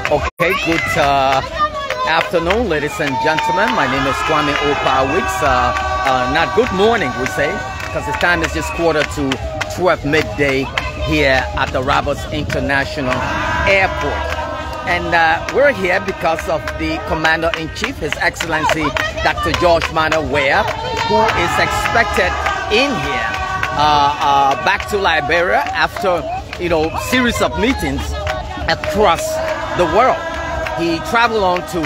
Okay, good afternoon, ladies and gentlemen. My name is Kwame Opawix. Not good morning, we say, because the time is just 12 midday here at the Roberts International Airport. And we're here because of the Commander-in-Chief, His Excellency Dr. George Manneh Weah, who is expected in here back to Liberia after, series of meetings across the world. He traveled on to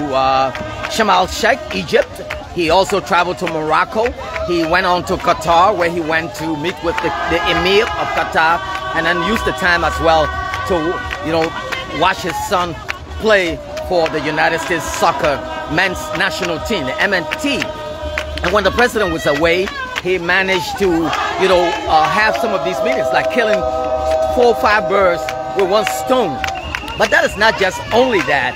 Sharm el-Sheikh, Egypt. He also traveled to Morocco. He went on to Qatar, where he went to meet with the Emir of Qatar, and then used the time as well to, watch his son play for the United States soccer men's national team, the MNT. And when the president was away, he managed to, have some of these meetings, like killing 4 or 5 birds with one stone. But that is not just only that.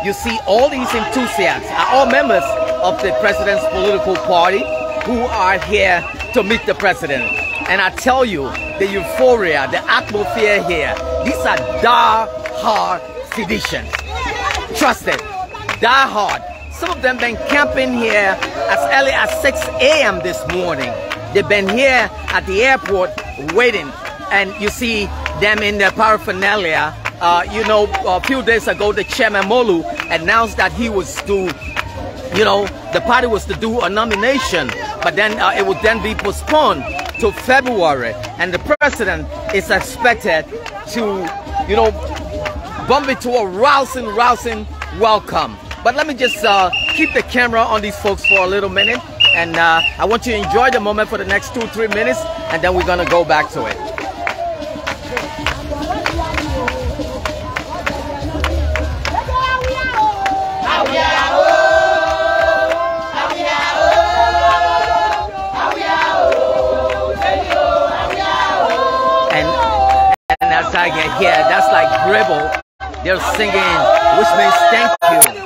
You see, all these enthusiasts are all members of the president's political party who are here to meet the president. And I tell you, the euphoria, the atmosphere here, these are die-hard citizens. Trust it, die-hard. Some of them been camping here as early as 6 a.m. this morning. They've been here at the airport waiting. And you see them in the paraphernalia. A few days ago, the chairman Molu announced that he was to, the party was to do a nomination, but then it would then be postponed to February. And the president is expected to, bump into a rousing welcome. But let me just keep the camera on these folks for a little minute. And I want you to enjoy the moment for the next 2-3 minutes, and then we're going to go back to it. I get here, that's like dribble. They're singing, which means thank you.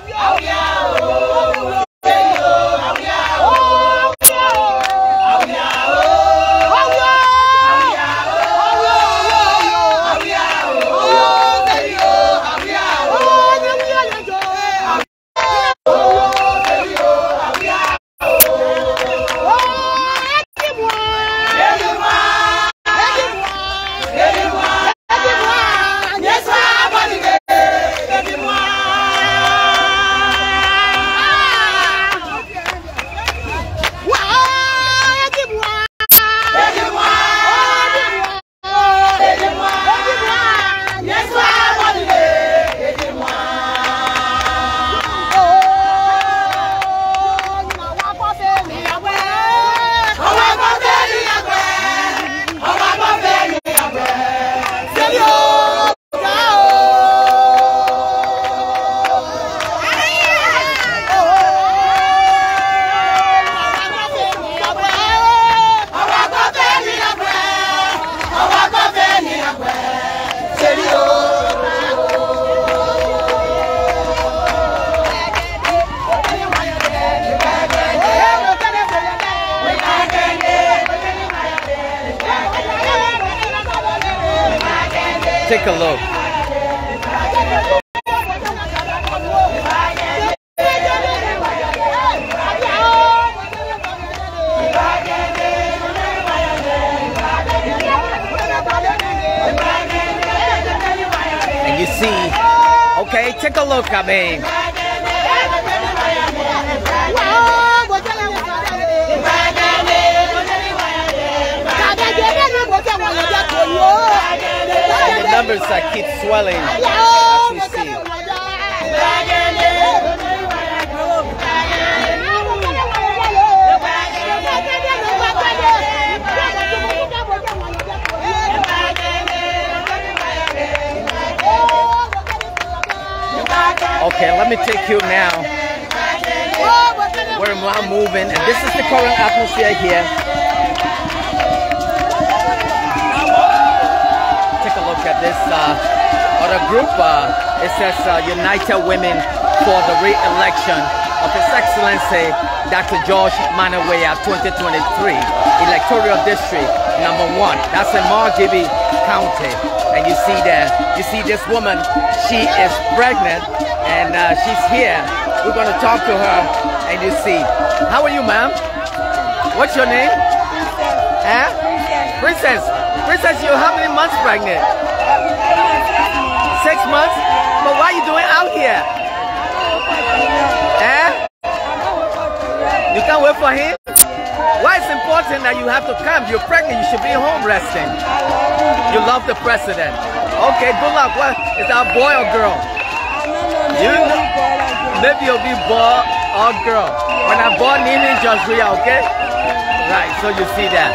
Take a look. And you see, okay, take a look, I mean. And the numbers keep swelling as we see. Okay, let me take you now. We're now moving, and this is the current atmosphere here. Take a look at this other group. It says United Women for the Re-election of His Excellency Dr. George Manneh Weah 2023 Electoral District number 1. That's in Margibi County. And you see there, you see this woman, she is pregnant and she's here. We're going to talk to her and you see. How are you, ma'am? What's your name? Princess. Princess, you're how many months pregnant? 6 months? But what are you doing out here? You can't wait for him? Why it's important that you have to come? You're pregnant, you should be home resting. You love the president. Okay, good luck. What is that, a boy or girl? You know, maybe you'll be boy or girl. When I'm born, name is Joshua, okay? Right, so you see that.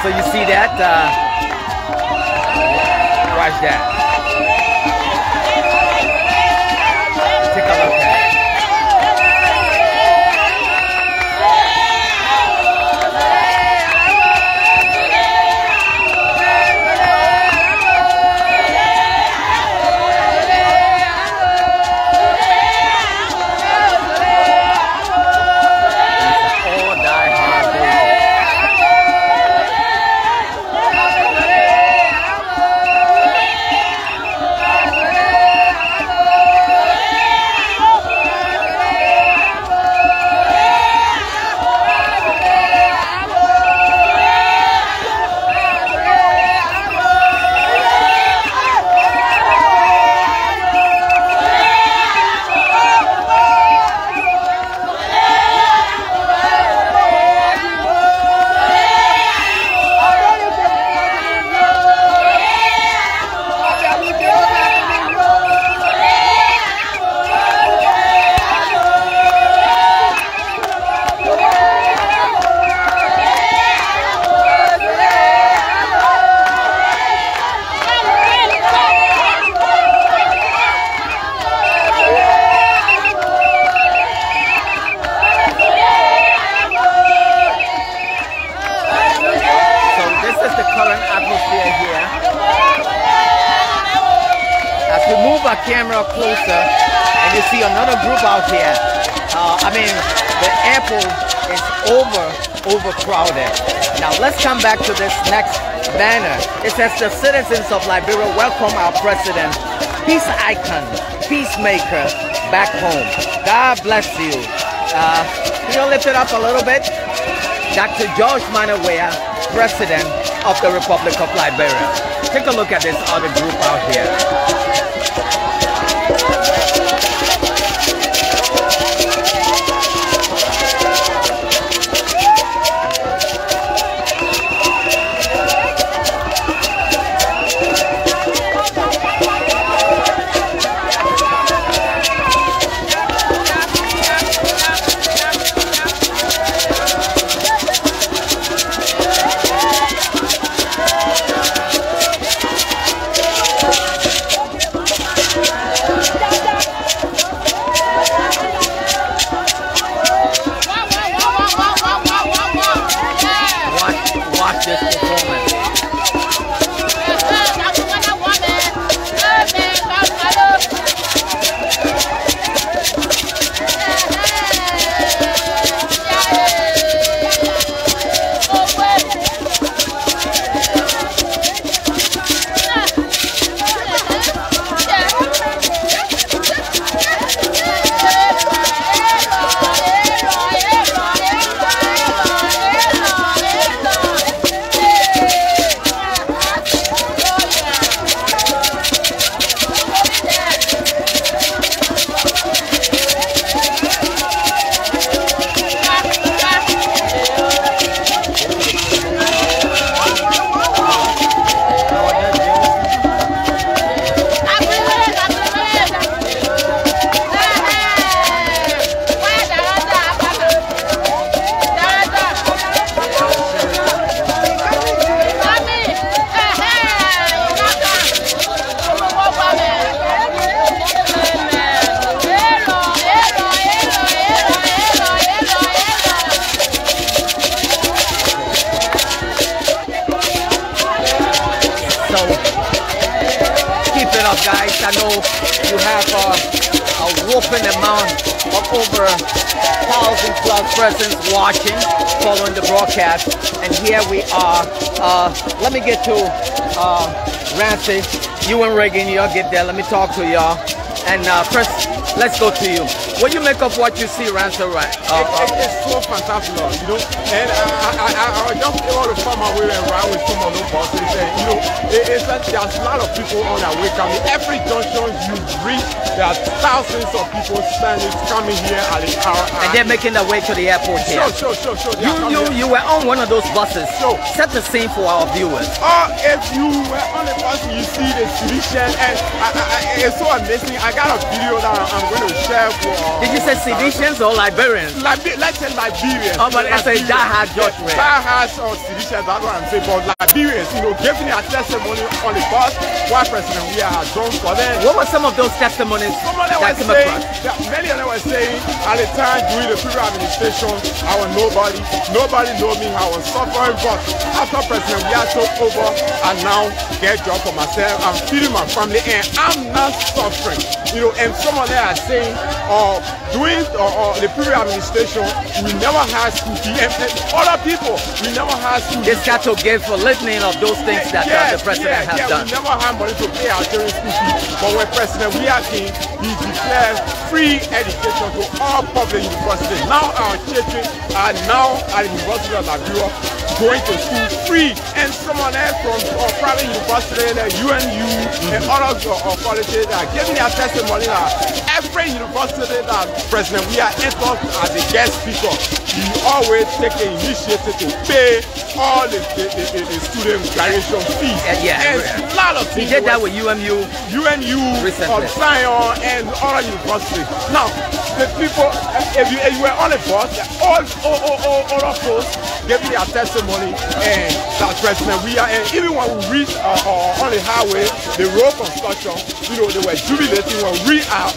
So you see that? Watch that. Take a look at it. Camera closer and you see another group out here. I mean, the airport is overcrowded. Now let's come back to this next banner. It says the citizens of Liberia welcome our president, peace icon, peacemaker back home. God bless you. Can you lift it up a little bit? Dr. George Weah, president of the Republic of Liberia. Take a look at this other group out here. guys, I know you have a whopping amount of over 1,000+ persons watching, following the broadcast. And here we are. Let me get to Ramsey. You and Reagan, y'all get there. Let me talk to y'all. And first, let's go to you. What do you make of what you see, Ramsey? Right? It's so fantastic, you know. And I just able to find my way around with some of those bosses. And, you know, it's like there's a lot of people on their way coming. Every junction you reach, there are thousands of people standing, coming here at the hour. And they're making their way to the airport here. Sure. You were on one of those buses. So set the scene for our viewers. If you were on the bus, you see the sedition, and it's so amazing. I got a video that I'm going to share for. Did you say seditions or Liberians? Let's say Liberians. Oh, but it's a die-hard judgment. Die-hard or seditions, that's what I'm saying. But Liberians, you know, giving their testimony on the bus, what President Weah has done for them. What were some of those testimonies? Many of them were saying, at the time during the previous administration, I was nobody knew me, I was suffering. But after President Weah took over, I now get a job for myself, I'm feeding my family, and I'm not suffering. You know, and some of them are saying, during the previous administration, we never had school fee, and other people, we never had school fee. It's got to give for listening of those things that the president has done. We never had money to pay our children's school fee, but when President Weah came, he declared free education to all public universities. Now our children are now at the University of Liberia going to school free, and some of them from private universities, the UNU, and other colleges are giving their testimony that every university that President Weah entered as a guest speaker, he always take the initiative to pay all the student graduation fees. And a lot of he did that with UNU recently. Zion, and other universities. Now, the people, if you were on the bus, all of those giving their testimony, and that President Weah, and even when we reached on the highway, the road construction, you know, they were jubilating when we are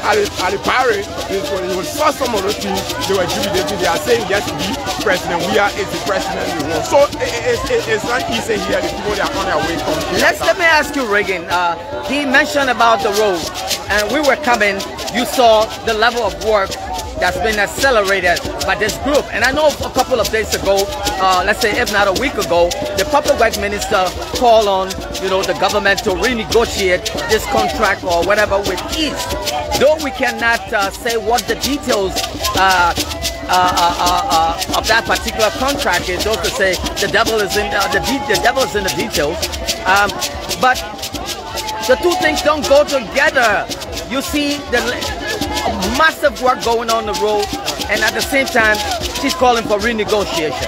at the parade. When they saw some of those things, they were jubilating. They are saying, yes, President Weah is the president of the world. So it's not easy here. The people that are on their way from here. Let me ask you, Reagan. He mentioned about the road, and we were coming. You saw the level of work that's been accelerated by this group. And I know a couple of days ago, let's say if not a week ago, the public works minister called on, you know, the government to renegotiate this contract or whatever with ease. Though we cannot say what the details of that particular contract is, those to say the devil is in the details. But the two things don't go together. You see the massive work going on the road, and at the same time, she's calling for renegotiation.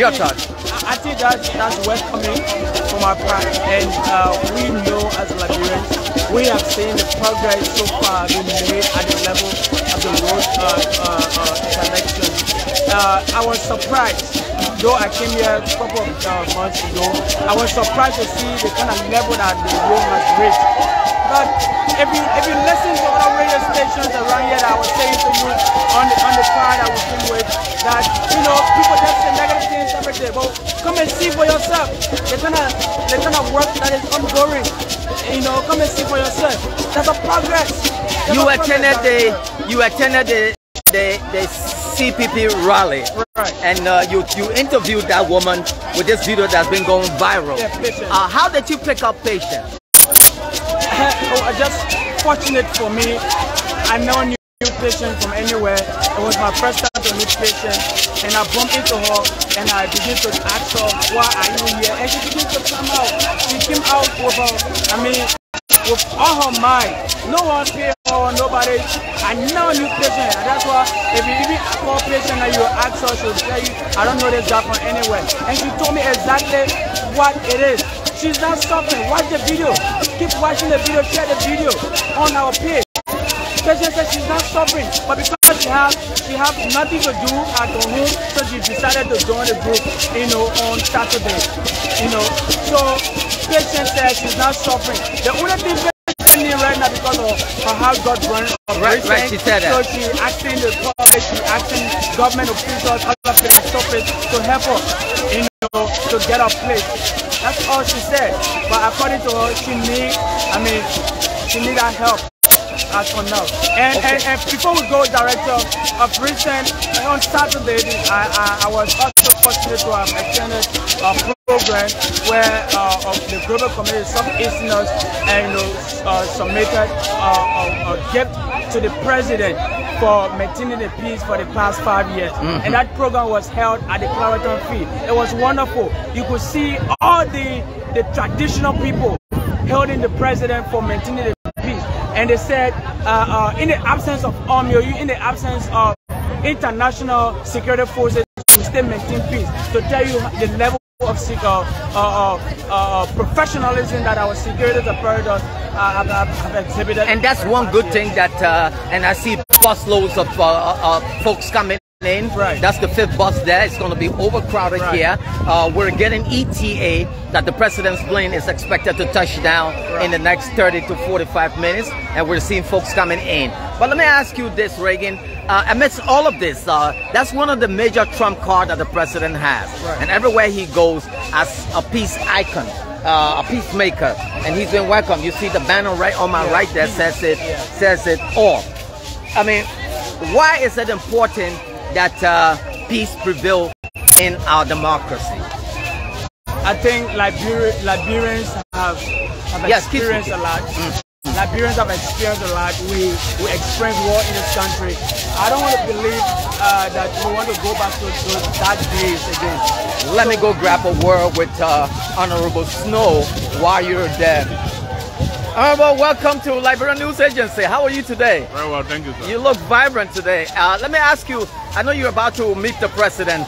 Your thoughts? I think that's welcoming from our part, and we know as Liberians, we have seen the progress so far being made at the level of the road connection. I was surprised, though I came here a couple of months ago, I was surprised to see the kind of level that the road has reached. But if you listen to other radio stations around here that I was saying to you on the part I was in with, that, you know, people just say negative things every day, but come and see for yourself the kind of work that is ongoing. You know, come and see for yourself. There's a progress. You attended the CPP rally, right? And you interviewed that woman with this video that's been going viral. Yeah, how did you pick up patience? Just fortunate for me, I never knew patient from anywhere. It was my first time to meet patient, and I bumped into her and I began to ask her, why are you here? And she began to come out. She came out with with all her mind. No one paid her, nobody. I never knew patient, and that's why if you even call patient and you ask her, she'll tell you, I don't know this guy from anywhere. And she told me exactly what it is. She's not suffering. Watch the video. Keep watching the video. Share the video on our page. Patient said she's not suffering, but because she have nothing to do at home, so she decided to join the group, you know, on Saturday. You know, so patient said she's not suffering. The only thing patient needs right now because of her house got burned. Right, she said that. So she asking the public, she asking government officials, other philanthropists to help her. You know, to get a place. That's all she said. But according to her, she need that help as for now. And before we go, Director, of recent, on Saturday, I was also fortunate to have attended a program where the global community, some Easterners, submitted a gift to the president for maintaining the peace for the past 5 years. And that program was held at the Clariton Field. It was wonderful. You could see all the traditional people holding the president for maintaining the peace. And they said, in the absence of army, in the absence of international security forces, we still maintain peace. To tell you the level of professionalism that our security apparatus have exhibited. And that's one good thing that, and I see busloads of folks coming in. Right. That's the 5th bus there. It's going to be overcrowded here. We're getting ETA that the president's plane is expected to touch down in the next 30 to 45 minutes, and we're seeing folks coming in. But let me ask you this, Reagan. Amidst all of this, that's one of the major trump cards that the president has. And everywhere he goes as a peace icon, a peacemaker, and he's been welcomed. You see the banner right on my right there says it all. I mean, why is it important that peace prevail in our democracy? I think Liberians have experienced a lot. Liberians have experienced a lot. We experienced war in this country. I don't want to believe that we want to go back to that days again. Let me go grab a word with Honorable Snow while you're there. Honorable, welcome to Liberian News Agency. How are you today? Very well, thank you, sir. You look vibrant today. Let me ask you, I know you're about to meet the president.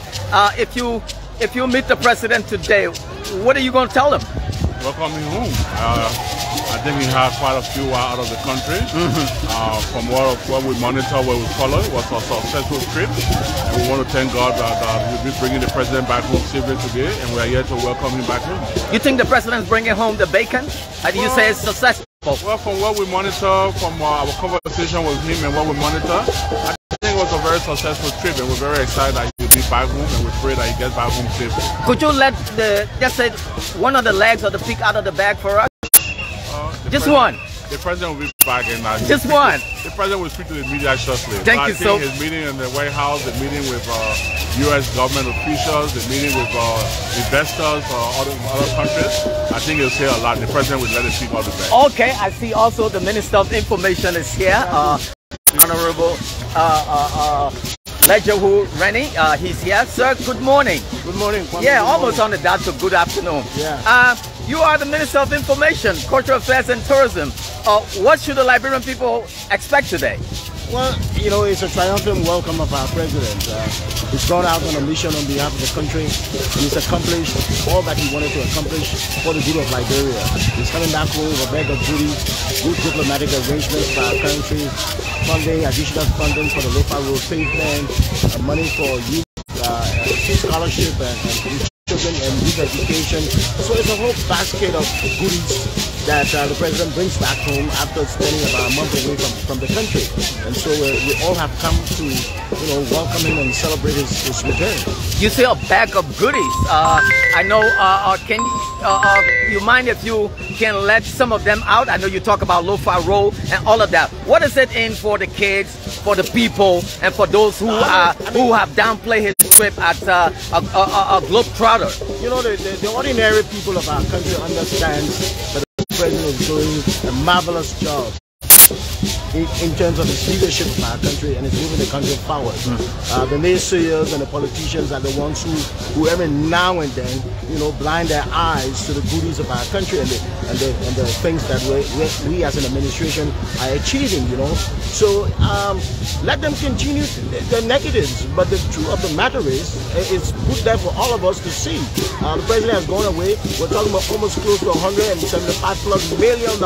If you meet the president today, what are you going to tell him? Welcome him home. I think he had quite a few out of the country. From what we monitor, what we follow, it was a successful trip. And we want to thank God that we'll be bringing the president back home safely today, and we are here to welcome him back home. You think the president's bringing home the bacon? How do you say it's successful? Well, from what we monitor, from our conversation with him and what we monitor, I think it was a very successful trip, and we're very excited that he'll be back home, and we pray that he gets back home safely. Could you let just say one of the legs or the pig out of the bag for us? Just one. The president will be back in just one. The president will speak to the media shortly. Thank you so much. His meeting in the White House, the meeting with U.S. government officials, the meeting with investors or other countries, I think he'll say a lot. The president will let it speak out the bag. Okay, I see also the Minister of Information is here. Honorable Lejehu Rennie, he's here. Sir, good morning. Good morning. Yeah, almost on the dot, so good afternoon. Yeah. You are the Minister of Information, Cultural Affairs and Tourism. What should the Liberian people expect today? Well, you know, it's a triumphant welcome of our president. He's gone out on a mission on behalf of the country, and he's accomplished all that he wanted to accomplish for the good of Liberia. He's coming back home with a bag of goodies, good diplomatic arrangements for our country, funding, additional funding for the local road pavement, money for youth scholarship and children and youth education. So it's a whole basket of goodies that the president brings back home after spending about a month away from the country. And so we all have come to, you know, welcome him and celebrate his return. You say a bag of goodies. I know, can you mind if you can let some of them out? I know you talk about Lo-Fi Road and all of that. What is it in for the kids, for the people, and for those who have downplayed his trip at a globetrotter? You know, the ordinary people of our country understands that the president is doing a marvelous job in terms of his leadership in our country, and it's moving the country forward. The naysayers and the politicians are the ones who every now and then, you know, blind their eyes to the goodies of our country and the things that we as an administration are achieving, you know. So let them continue the negatives, but the truth of the matter is, it's put there for all of us to see. The president has gone away. We're talking about almost close to $175+ million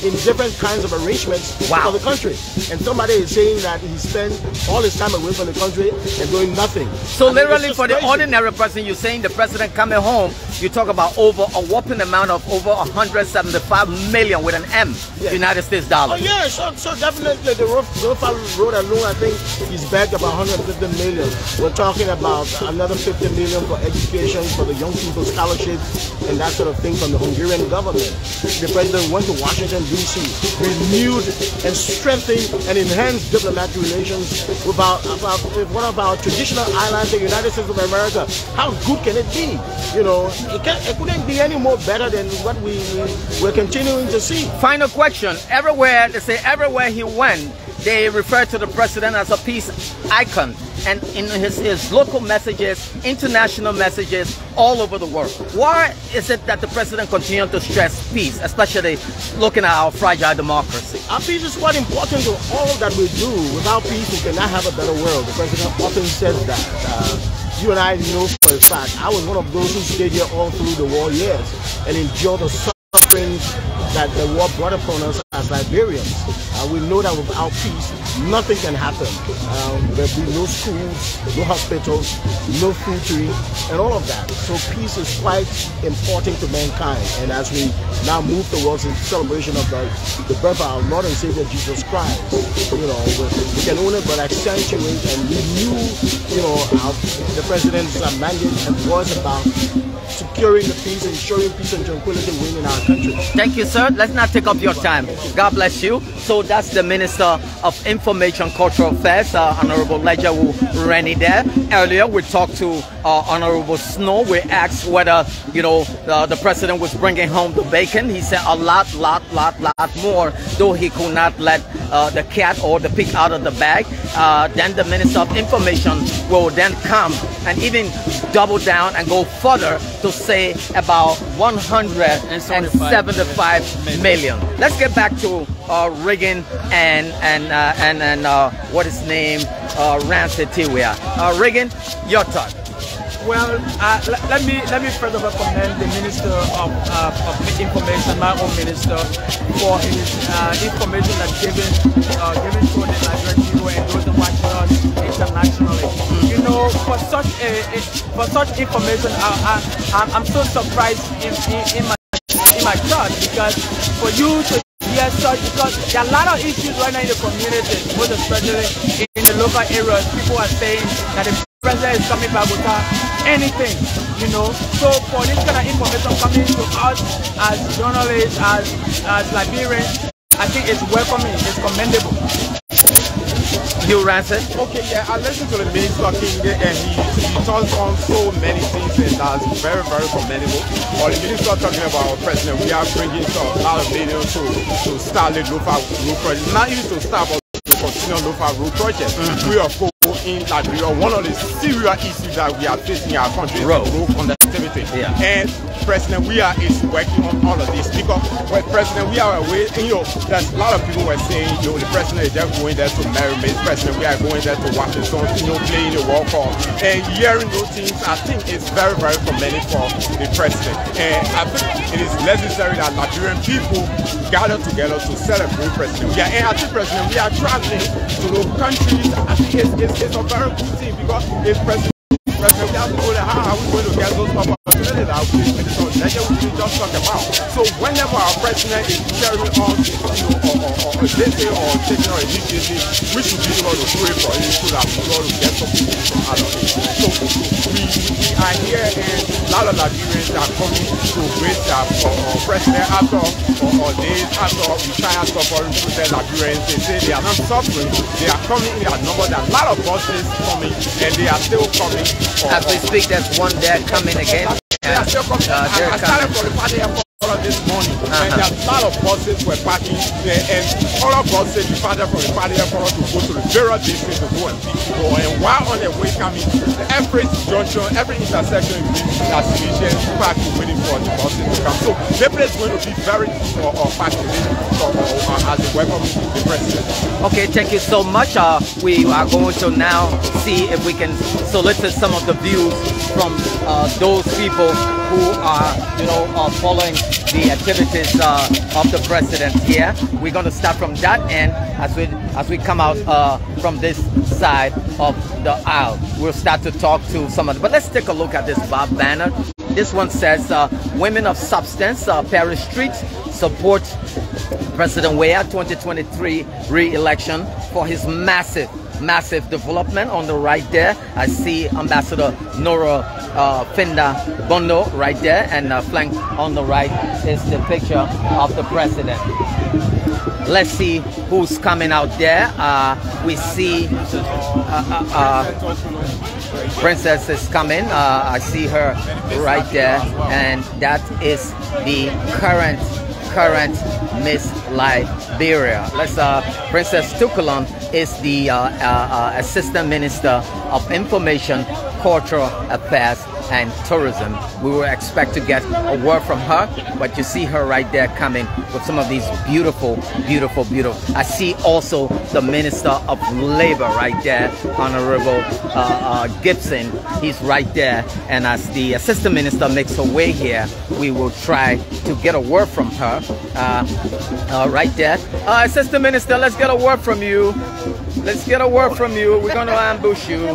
in different kinds of arrangements. Wow. of the country. And somebody is saying that he spent all his time away from the country and doing nothing. So literally for the ordinary person, you're saying the president coming home, you talk about over a whopping amount of over 175 million with an M, yes. United States dollars. Oh yeah, so definitely the road alone, I think he's back about 150 million. We're talking about another 50 million for education, for the young people scholarships and that sort of thing from the Hungarian government. The president went to Washington D.C., renewed and strengthened and enhanced diplomatic relations with one of our traditional allies, the United States of America. How good can it be? You know, it couldn't be any more better than what we're continuing to see. Final question. Everywhere, they say everywhere he went, they refer to the president as a peace icon. And in his local messages, international messages, all over the world. Why is it that the president continues to stress peace, especially looking at our fragile democracy? Our peace is quite important to all that we do. Without peace, we cannot have a better world. The president often says that. You and I know for a fact, I was one of those who stayed here all through the war years and endured the suffering that the war brought upon us as Liberians. We know that without peace, nothing can happen. There'll be no schools, no hospitals, no food to eat, and all of that. So peace is quite important to mankind. And as we now move towards the celebration of the birth of our Lord and Savior Jesus Christ, you know, we can only but accentuate and renew, you know, the president's mandate and words about securing the peace, ensuring peace and tranquility within our country. Thank you, sir. Let's not take up your time. God bless you. So that's the Minister of Information Cultural Affairs, Honorable Lejawu Rennie there. Earlier, we talked to Honorable Snow. We asked whether, you know, the president was bringing home the bacon. He said a lot more, though he could not let the cat or the pig out of the bag. Then the Minister of Information will then come and even double down and go further to say about 175 million. Let's get back to Reagan and what is his name, Rancid Weah. Reagan, your turn. Well, let me first of all commend the Minister of Information, my own minister, for his information that's given to the Nigerian people and those who watch us internationally. You know, for such information, I'm so surprised in my church, because for you to hear such, because there are a lot of issues right now in the community, most especially in the local areas. People are saying that the president is coming back without anything, you know. So for this kind of information coming to us as journalists, as Liberians, I think it's welcoming, it's commendable. You, Rancid? Okay, yeah, I listened to the minister King and he touched on so many things, and that's very commendable. Or the minister talking about President, we are bringing a lot of millions to start the local road project, not even to start, but to continue local road projects. We are in Liberia, one of the serious issues that we are facing in our country is road connectivity. Yeah. And President Weah is working on all of this, because when President Weah away, you know, there's a lot of people were saying, you know, the president is just going there to Maryland, President Weah going there to Washington, you know, playing the World Cup. And hearing those things, I think it's very commendable for the president. And I think it is necessary that Liberian people gather together to celebrate President Weah. And I think President Weah traveling to those countries, I think it's a very good thing, because if President Weah told how are we going to get those opportunities that we just talked about. So whenever our president is carrying on, or taking an initiative, we should be able to pray for it so that we're going to get something from out of it. So we are here, and a lot of Liberians are coming to great president after days after retired suffering protest Liberians. They say they are not suffering, they are coming in their number. There are a lot of buses coming, and they are still coming. As we speak, there's one there coming again. They are still coming. I started from the party airport this morning, and there are a lot of buses were parking there, and all of buses departed from the party airport to go to the various districts to go and pick people. And while on their way coming, every junction, every intersection, that station, people are waiting for the buses to come. So the place is going to be very packed as a welcome the president. Okay, thank you so much. We are going to now see if we can solicit some of the views from those people who are, you know, following the activities of the president here. We're going to start from that end as we come out from this side of the aisle. We'll start to talk to some of them. But let's take a look at this banner. This one says, Women of Substance, Parish Street, support President Weah 2023 re-election for his massive development. On the right there, I see Ambassador Nora Finda Bondo right there, and flanked on the right is the picture of the president. Let's see who's coming out there. We see Princess is coming. I see her right there, and that is the current Miss Liberia. Let's Princess Tukulon is the Assistant Minister of Information, Cultural Affairs and Tourism. We will expect to get a word from her, but you see her right there coming with some of these beautiful. I see also the Minister of Labor right there, Honorable Gibson. He's right there, and as the Assistant Minister makes her way here, we will try to get a word from her right there. Assistant Minister, let's get a word from you. Let's get a word from you. We're going to ambush you.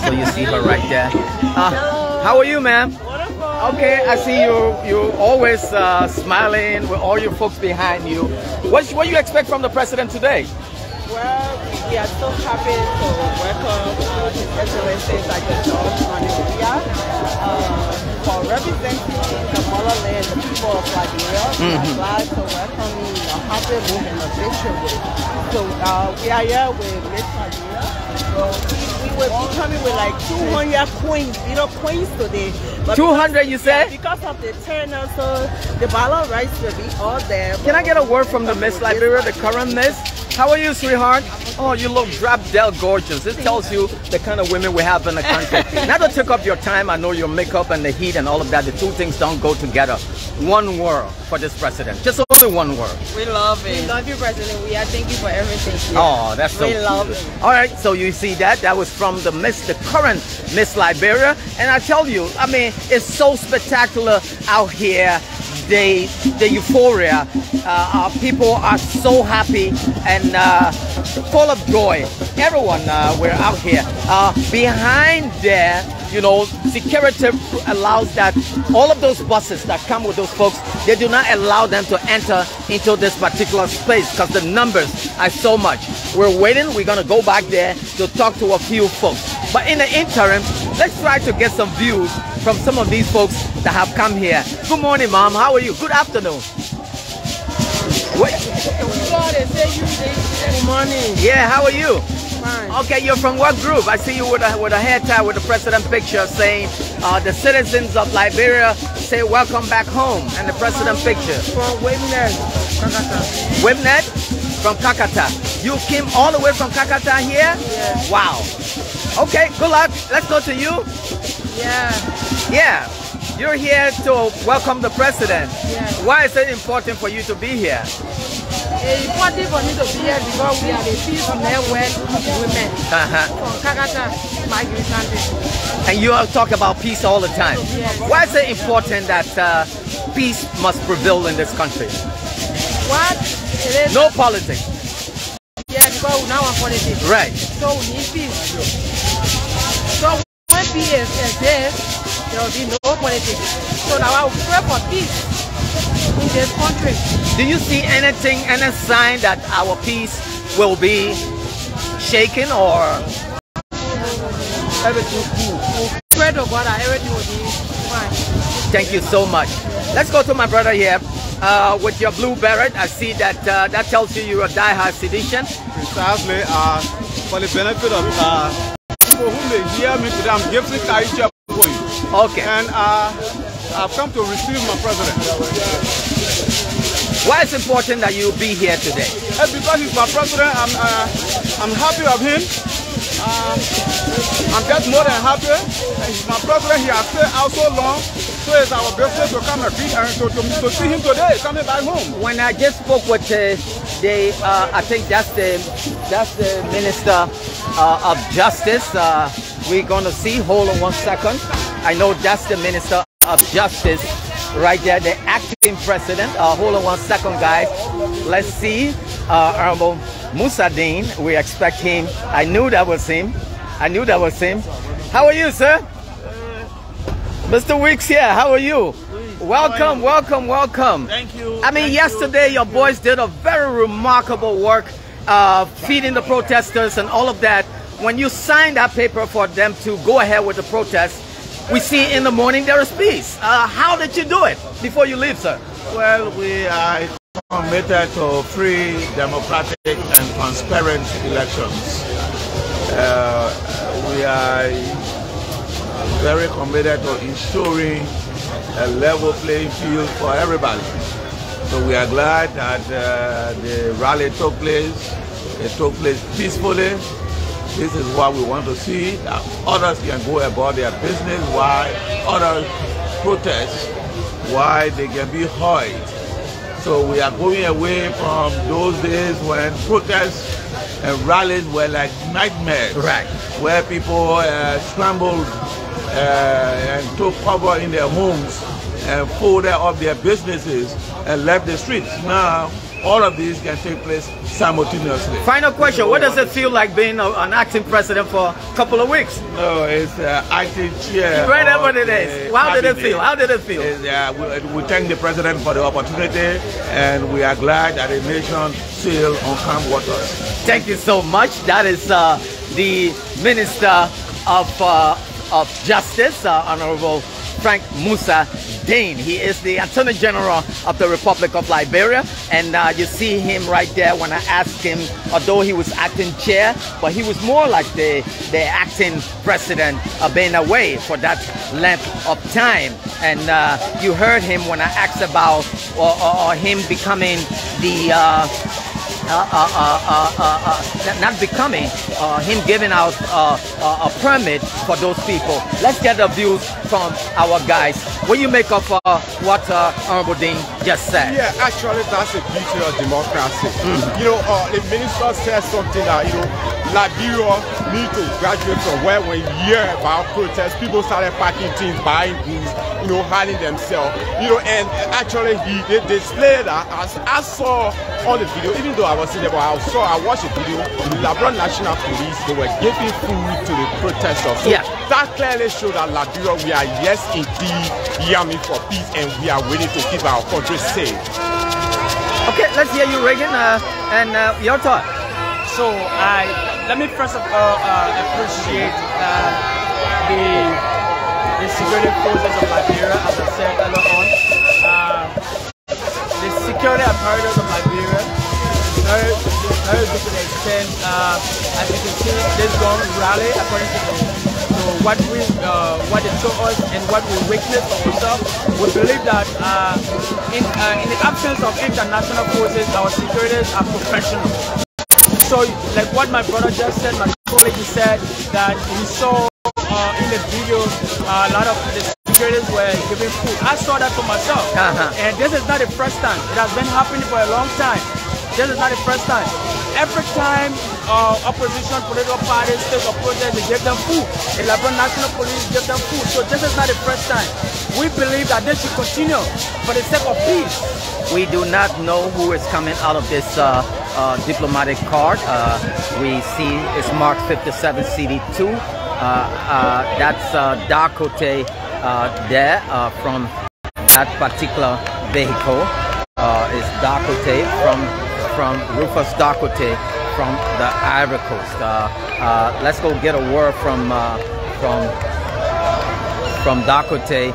So you see her right there. How are you, ma'am? Okay, I see you're always smiling with all your folks behind you. What do you expect from the president today? Well, we are so happy to welcome His Excellency Dr. Weah for representing the motherland, the people of Liberia. We are glad to welcome you in a happy mood and a victory. So we are here with Miss Liberia. So we will be coming with like 200 coins, coins today. But 200, you say? Yeah, because of the turnout, so the ballot rights will be all there. Can I get a word from the Miss Liberia, the current Miss? How are you, sweetheart? Oh, you look drop-dead gorgeous. This tells you the kind of women we have in the country. Not to take up your time, I know your makeup and the heat and all of that. The two things don't go together. One word for this president. Just only one word. We love it. We love you, President Weah. Thank you for everything. Yeah. Oh, that's so We love cute. it. All right, so you see that? That was from the current Miss Liberia. And I tell you, I mean, it's so spectacular out here. The euphoria, people are so happy and full of joy. Everyone, we're out here. Behind there, you know, security allows that all of those buses that come with those folks, they do not allow them to enter into this particular space because the numbers are so much. We're waiting. We're going to go back there to talk to a few folks. But in the interim, let's try to get some views from some of these folks that have come here. Good morning, Mom. How are you? Good afternoon. What? Good morning. Yeah, how are you? Fine. Okay, you're from what group? I see you with a hair tie with the president picture saying the citizens of Liberia say welcome back home, and the president picture. From Weah, Kakata. Weah from Kakata. You came all the way from Kakata here? Yes. Wow. Okay, good luck. Let's go to you. Yeah. You're here to welcome the president. Yes. Why is it important for you to be here? It's important for me to be here because we are the peace network women from Kakata, Migration. And you all talk about peace all the time. Yes. Why is it important that peace must prevail in this country? What? It is No politics. Yeah, because we now want politics. Right. So we need peace. So when peace is there, there will be no politics. So now I will pray for peace in this country. Do you see anything, any sign that our peace will be shaken or everything cool? Pray to God that everything will be fine. Thank you so much. Let's go to my brother here with your blue beret. I see that that tells you you're a die-hard sedition. Precisely, for the benefit of people who may hear me today, I'm giving CH-2 for you. Okay. And I've come to receive my president. Why is it important that you be here today? Because he's my president. I'm happy of him. I'm just more than happy. He's my president. He has stayed out so long. So it's our business to come and to see him today, coming back home. When I just spoke with I think that's the Minister of Justice. We're going to see. Hold on 1 second. I know that's the Minister of Justice right there, the acting president. Hold on one second, guys. Let's see. Honorable Musa Dean, we expect him. I knew that was him. I knew that was him. How are you, sir? Mr. Weeks here, how are you? Welcome, welcome, welcome. Thank you. I mean, yesterday your boys did a very remarkable work feeding the protesters and all of that. When you signed that paper for them to go ahead with the protest, we see in the morning there is peace. How did you do it before you leave, sir? Well, we are committed to free, democratic, and transparent elections. We are very committed to ensuring a level playing field for everybody. So we are glad that the rally took place. It took place peacefully. This is what we want to see, that others can go about their business while others protest, why they can be heard. So we are going away from those days when protests and rallies were like nightmares, right, where people scrambled and took cover in their homes and folded up their businesses and left the streets. Now, all of these can take place simultaneously. Final question, what does it feel like being an acting president for a couple of weeks? No, it's acting chair. Whatever it is. How did it feel? How did it feel? We thank the president for the opportunity, and we are glad that the nation sailed on calm waters. Thank you so much. That is the Minister of Justice, Honorable Frank Musa Dean. He is the Attorney General of the Republic of Liberia, and you see him right there. When I asked him, although he was acting chair, but he was more like the acting president, being away for that length of time. And you heard him when I asked about him becoming the not becoming him giving out a permit for those people. Let's get the views from our guys. What do you make of what Honorable Dean just said? Yeah, actually that's the beauty of democracy. You know, the minister said something that, you know, Liberia need to graduate from where we hear about protests, people started packing things, buying goods, you know, hiding themselves, you know, and actually they displayed that. As I saw on the video, even though I was in there, but I watched the video, the Liberia National Police, they were giving food to the protesters. So that clearly showed that Liberia, we are yes indeed yearning for peace, and we are willing to keep our country safe. Okay, let's hear you, Reagan, and your thought. So let me first of all appreciate the security forces of Liberia, as I said earlier on. The security apparatus of Liberia is very good to the extent, as you can see, this gun rally, according to what they told us and what we witnessed for ourselves, we believe that in the absence of international forces, our securities are professional. So, like what my brother just said, my colleague said that he saw in the video a lot of the securities were giving food. I saw that for myself, and this is not the first time. It has been happening for a long time. This is not the first time. Every time opposition political parties take a protest, they give them food. The Liberia National Police give them food. So this is not the first time. We believe that this should continue for the sake of peace. We do not know who is coming out of this diplomatic card. We see it's marked 57 CD2. That's Dakote there from that particular vehicle. Is Dakote from Rufus Dakote from the Ivory Coast. Let's go get a word from Dakote.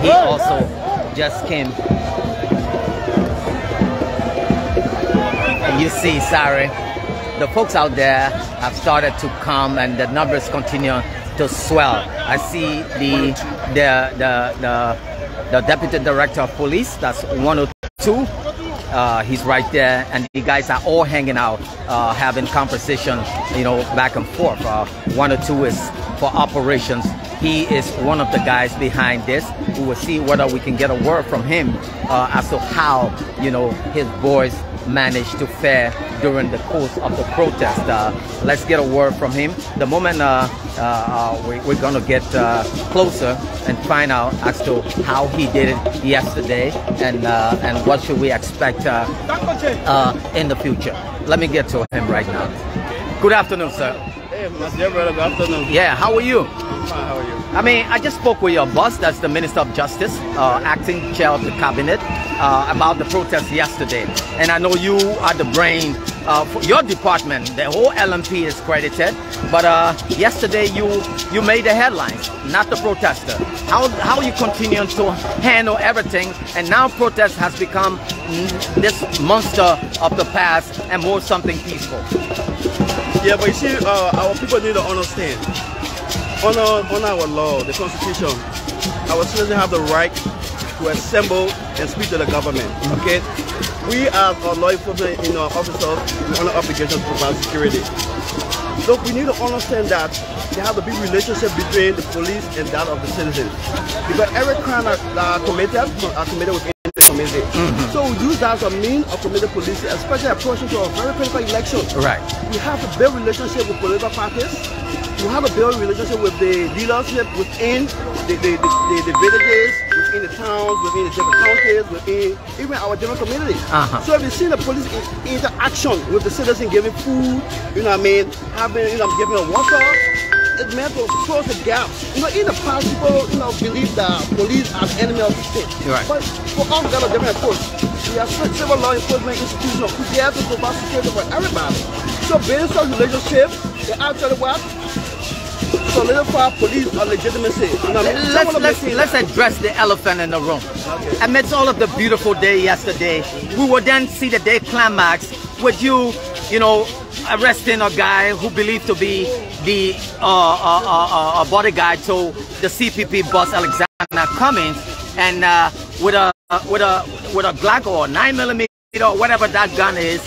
He also just came. And you see, sorry, the folks out there have started to come, and the numbers continue to swell. I see the Deputy Director of Police, that's 102. He's right there, and the guys are all hanging out, having conversation, you know, back and forth. 102 is for operations. He is one of the guys behind this. We will see whether we can get a word from him as to how, you know, his boys managed to fare during the course of the protest. Let's get a word from him. The moment we're going to get closer and find out as to how he did it yesterday and what should we expect in the future. Let me get to him right now. Good afternoon, sir. Hey, my dear brother, good afternoon. Yeah, how are you? I'm fine, how are you? I mean, I just spoke with your boss, that's the Minister of Justice, acting chair of the cabinet, about the protest yesterday. And I know you are the brain for your department. The whole LMP is credited. But yesterday you made the headlines, not the protester. How you continuing to handle everything? And now protest has become this monster of the past and more something peaceful. Yeah, but you see, our people need to understand. On our law, the Constitution, our citizens have the right to assemble and speak to the government. Okay, we as law enforcement in our officers, we have an obligation to provide security. So we need to understand that there has to be relationship between the police and that of the citizens, because every crime that are committed within the community. So we use that as a means of community policing, especially approaching to a very critical election. Right. We have to build relationship with political parties. We have to build relationship with the leadership within the villages, within the towns, within the different counties, within even our different communities. So if you see the police interaction with the citizens, giving food, you know what I mean, having, you know, giving a water, it's meant to close the gaps. You know, in the past, people, you know, believe that police are the enemy of the state. Right. But for us, we got a different approach. We are civil law enforcement institutions who dare to provide security for everybody. So building such relationship, they actually what? Solidify police legitimacy. You know what I mean? Let's address the elephant in the room. Okay. Amidst all of the beautiful day yesterday, we will then see the day climax with you know, arresting a guy who believed to be the bodyguard to the CPP boss Alexander Cummings, and with a Glock or 9mm or whatever that gun is,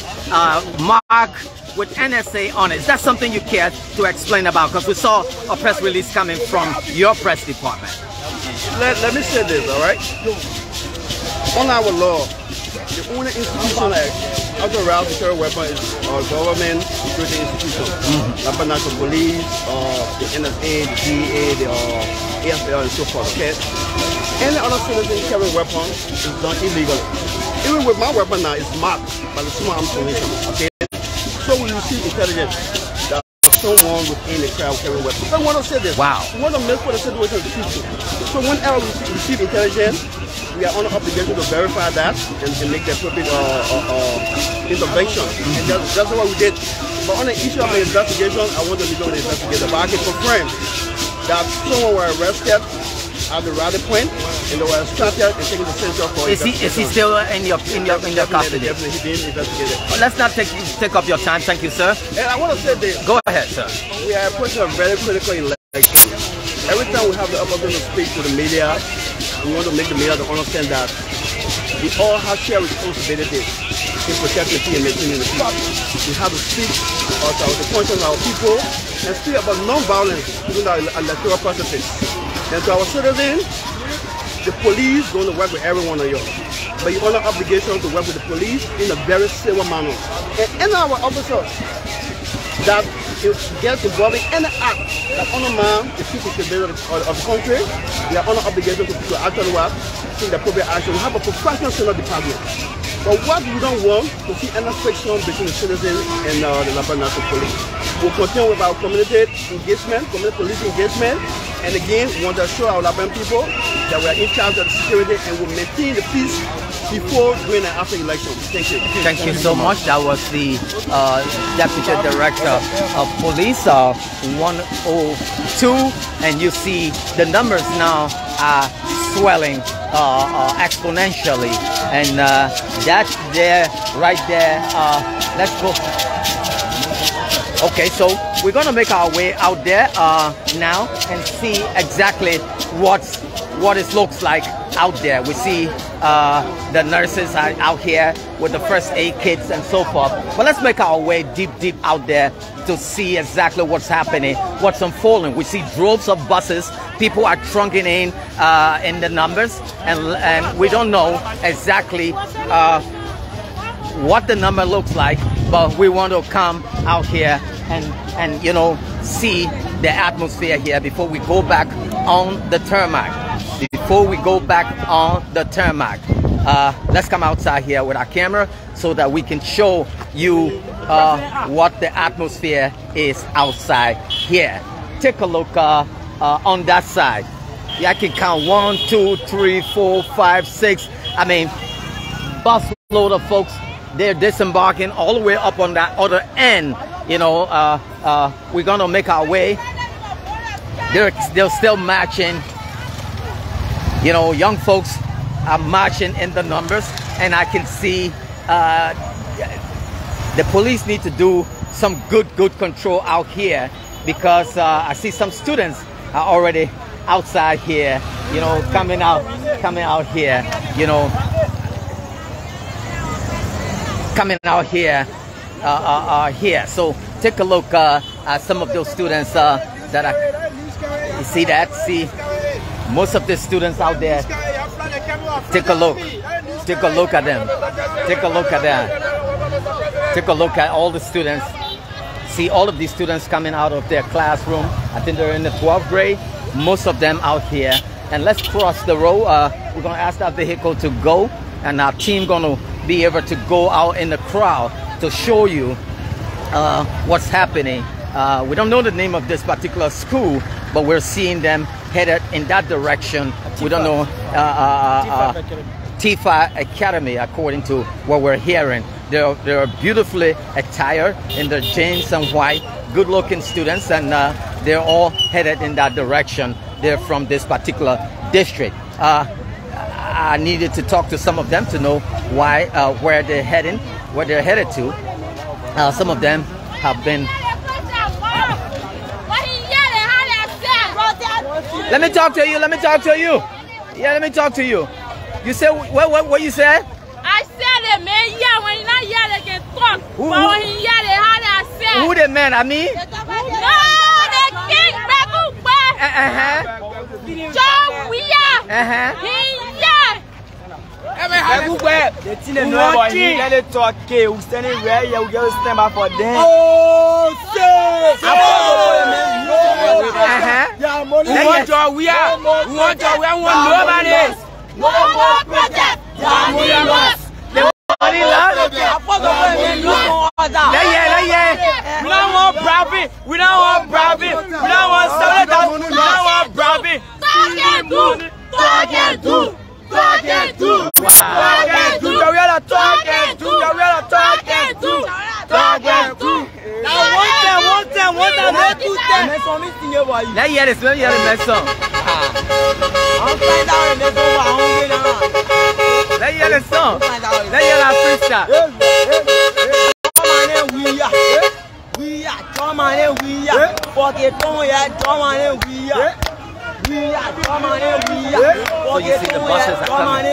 marked with NSA on it. Is that something you care to explain about? Because we saw a press release coming from your press department. Let me say this, all right? On our law, the only institution that authorized to carry weapons is our government security institution, like national police, the NSA, the DEA, the AFL, and so forth. Okay? Any other citizen carrying weapons is done illegally. Even with my weapon now, it's marked by the Small Arms Commission. Okay? So we receive intelligence that someone within the crowd carrying weapons. I want to say this. Wow. We want to make for the situation of the people. So whenever we receive intelligence, we are under obligation to verify that and make the appropriate intervention. And that's what we did. But on the issue of the investigation, I want to leave on the investigator. But I can confirm that someone was arrested at the rally point, and they were extracted and taken to center for investigation. Is he still in your custody? Definitely, he's being investigated. Let's not take up your time. Thank you, sir. And I want to say this. Go ahead, sir. We are approaching a very critical election. Every time we have the opportunity to speak to the media, we want to make the media to understand that we all have shared responsibility in protecting and maintaining the peace. We have to speak about the conscience of our people and speak about non-violence during our electoral processes. And to our citizens, the police is going to work with every one of you. But you're under obligation to work with the police in a very civil manner. And our officers that get involved in any act that undermine the peace and stability of the country, we are under obligation to actually work, take the appropriate action. We have a professional civil department. But what we don't want to see any friction between the citizens and the Liberia National Police. We'll continue with our community engagement, community police engagement. And again, we want to assure our Liberian people that we are in charge of the security and will maintain the peace before, during, and after election. Thank you. Thank you so much. That was the Deputy Director of Police, 102. And you see the numbers now are swelling exponentially. And that there, right there, let's go. Okay, so we're gonna make our way out there now and see exactly what it looks like out there. We see the nurses are out here with the first aid kits and so forth. But let's make our way deep out there to see exactly what's happening, what's unfolding. We see droves of buses. People are trunking in the numbers, and we don't know exactly what the number looks like, but we want to come out here and you know, see the atmosphere here before we go back on the tarmac. Before we go back on the tarmac, let's come outside here with our camera so that we can show you what the atmosphere is outside here. Take a look on that side. Yeah, I can count 1, 2, 3, 4, 5, 6. I mean, busload of folks. They're disembarking all the way up on that other end. You know, we're gonna make our way. They're still marching. You know, young folks are marching in the numbers, and I can see the police need to do some good control out here, because I see some students are already outside here, you know, coming out here, you know, coming out here, here. So take a look at some of those students that are, you see that? See, most of the students out there. Take a look at them. Take a look at that. Take a look at all the students. See all of these students coming out of their classroom. I think they're in the 12th grade. Most of them out here. And let's cross the road. We're gonna ask that vehicle to go, and our team gonna be able to go out in the crowd to show you what's happening. We don't know the name of this particular school, but we're seeing them headed in that direction. We don't know Tifa Academy, according to what we're hearing. They're beautifully attired in their jeans and white, good-looking students, and they're all headed in that direction. They're from this particular district. I needed to talk to some of them to know why, where they're heading, where they're headed to. Some of them have been. Let me talk to you. Let me talk to you. Yeah, let me talk to you. You said what you said? I said the man, yeah, when you're not here, they can talk. But when he's here, they had to say. Who the man? I mean? No, the king, Beku, John Weah. He's here. The thing is not about him. Get it talk. We standing right here. We get stand by for them. Oh, shit! We want John Weah. We want John Weah. We want nobody. No more project. The money lost. We don't want profit. We don't want profit. We don't want $7,000. We don't want profit. Target two. Let hear this, let hear the next song. Let hear the song. Let hear that freestyle. So you see the buses are coming.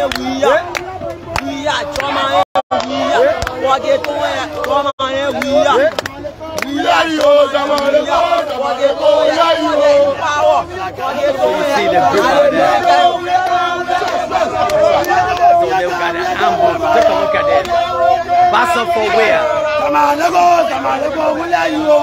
So you see the group out there. So they've got an ambush. Take a look at it. Pass up for Weah. Come on, let's go. We'll let you go.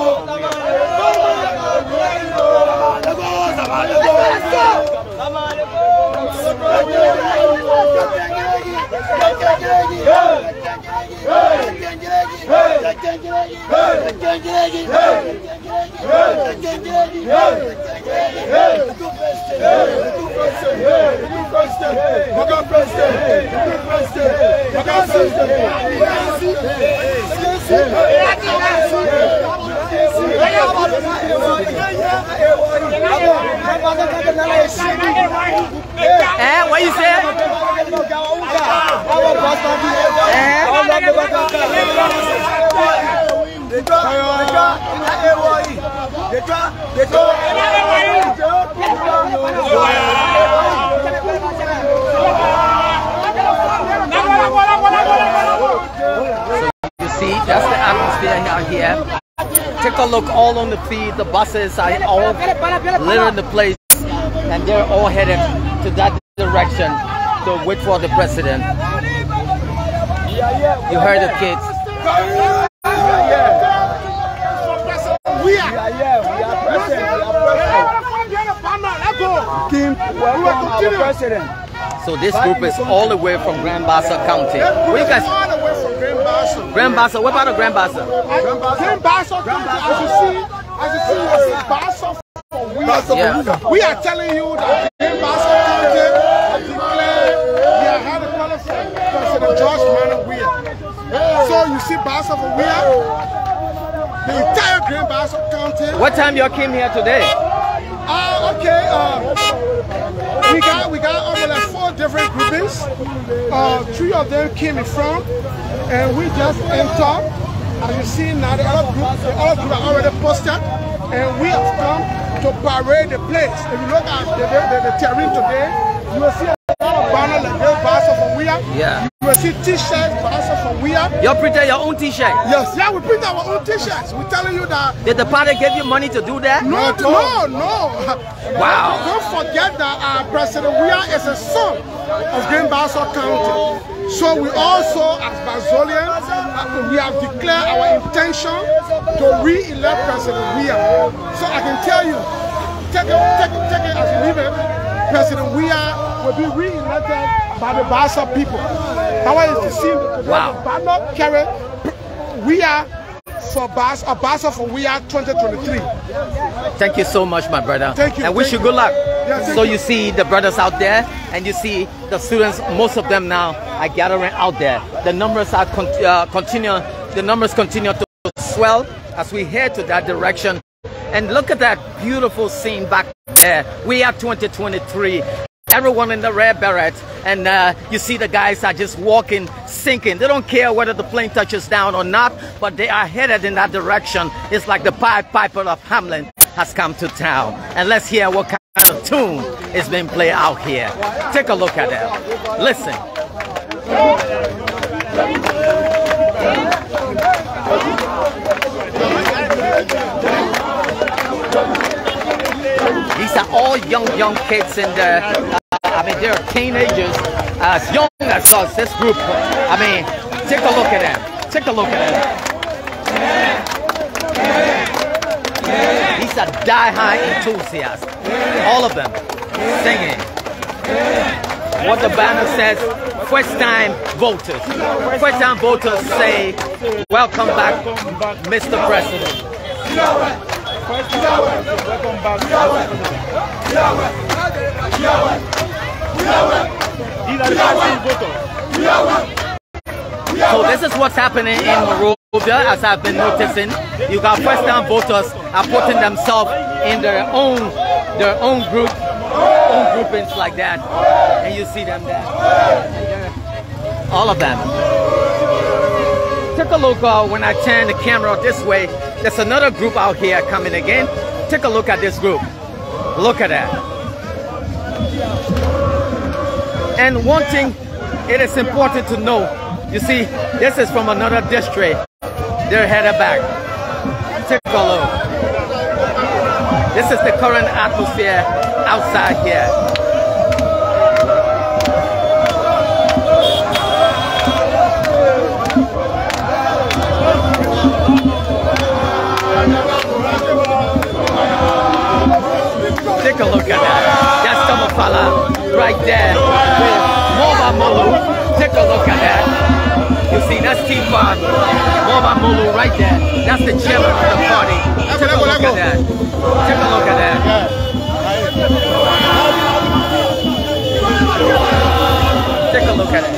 What you say? You see, that's the atmosphere out here. Take a look all on the feed. The buses are all littering the place, and they're all headed to that direction to wait for the president. You heard the kids. So this group is all the way from Grand Bassa County. Where you guys? Grand Bassa. What about the Grand Bassa? Grand Bassa County, as you see, Bassa for Weah. We are telling you that Grand Bassa County has declared we are having a qualified President George Manuel Weah. So you see Bassa for Weah, the entire Grand Bassa County. What time y'all came here today? We got over like 4 different groupings. 3 of them came in front, and we just entered. As you see now, the other group are already posted, and we have come to parade the place. If you look at the terrain today, you will see a lot of banners like this, Bassa for Weah. Yeah. You will see t-shirts, Bassa for Weah. Y'all print your own t-shirt? Yes, yeah, we print our own t-shirts. We're telling you that. Did the party give you money to do that? No. Wow. Don't forget that President Weah is a son of Grand Bassa County. So we also, as Bazolians, we have declared our intention to re-elect President Weah. So I can tell you, take it as you leave it, President Weah will be re-elected by the Bassa people. How is to see the banner carry Weah for Bassa for Weah 2023. Thank you so much, my brother. Thank you. I wish you good luck. Yeah, so you see the brothers out there, and you see the students. Most of them now are gathering out there. The numbers are continue to swell as we head to that direction. And look at that beautiful scene back there. We are 2023. Everyone in the red berets, and you see the guys are just walking, sinking. They don't care whether the plane touches down or not, but they are headed in that direction. It's like the Pied Piper of Hamlin has come to town. And let's hear what kind of tune is being played out here. Take a look at it. Listen. These are all young kids in there. I mean, they're teenagers, as young as us, this group. I mean, take a look at them. Take a look at them. These are die-hard enthusiasts. All of them singing. What the banner says, first-time voters. First-time voters say, welcome back, Mr. President. So this is what's happening in Monrovia, as I've been noticing. You got first-time voters are putting themselves in their own groupings like that, and you see them there. All of them. Take a look when I turn the camera this way. There's another group out here coming again. Take a look at this group. Look at that. And one thing, it is important to know, you see, this is from another district. They're headed back. Take a look. This is the current atmosphere outside here. Take a look at that. That's Tamafala right there with Mova Molu. Take a look at that. You see, that's T-Fon. Mova Molu right there. That's the chairman of the party. Take a look at that. Take a look at that. Take a look at it.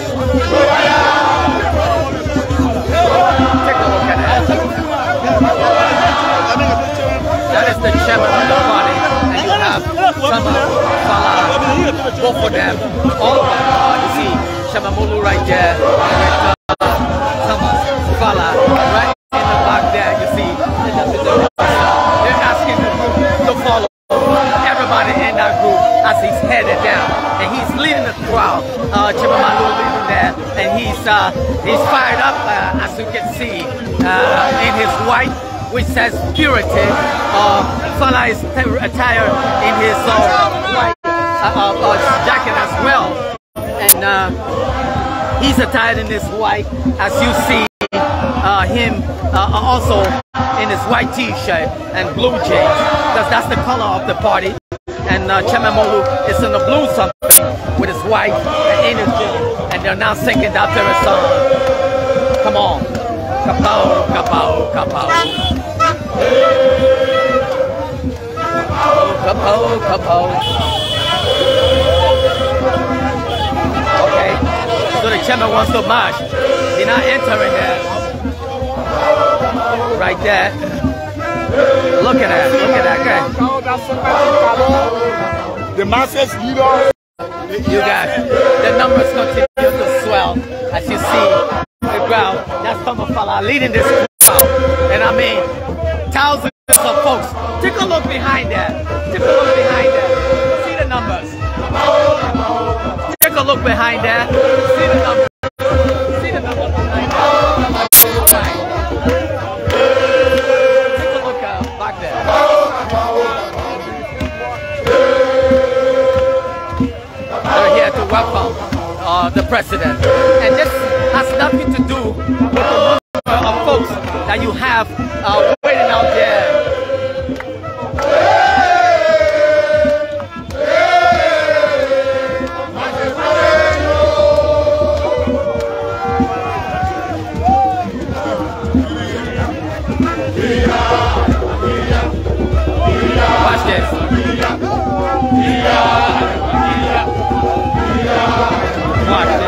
Take a look at that. That is the chairman of the party. Both of them, all of them, you see Shamamulu right there, Thomas, Fala, right in the back there, you see, they're asking the group to follow everybody in that group as he's headed down, and he's leading the crowd, Chimamalu leading there, and he's fired up, as you can see, in his white, which says purity. Fala is attired in his white jacket as well, and He's attired in this white, as you see him also in his white t-shirt and blue jeans, because that's the color of the party. And Chairman Molu is in the blue something with his white and in his jeans, and they're now singing that favorite song. Come on. Kapow, kapow, kapow. Kapow, kapow. Okay, so the chairman wants to march. He's not entering there. Right there. Look at that, look at that guy. The masses leader. You got the numbers continue to swell as you see the crowd. That's Tomafala leading this crowd. And I mean, thousands of folks. Take a look behind that. Take a look behind that. See the numbers. Take a look behind that. See the numbers. See the numbers behind that. Right. Take a look back there. They're here to welcome the president. And this has nothing to do with the number of folks that you have waiting out there. Watch this. Watch this.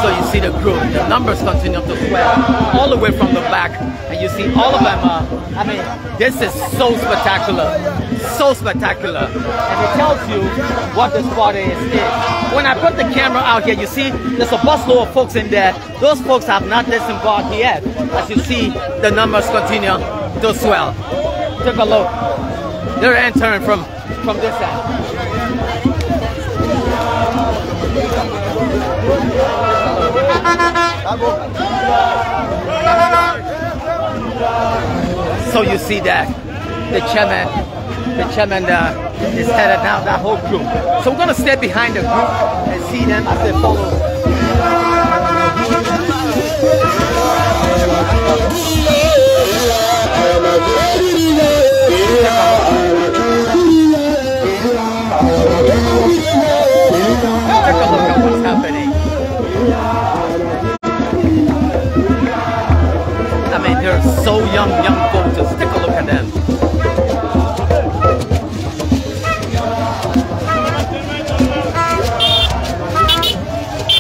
So you see the group, the numbers continue to swell all the way from the back, and you see all of them. I mean, this is so spectacular, so spectacular, and it tells you what this party is. When I put the camera out here, you see there's a busload of folks in there. Those folks have not disembarked yet. As you see, the numbers continue to swell. Take a look. They're entering from this end. So you see that the chairman is headed down that whole group. So we're gonna stay behind the group and see them as they follow. Take a look at what's happening. I mean, they're so young voters. Take a look at them.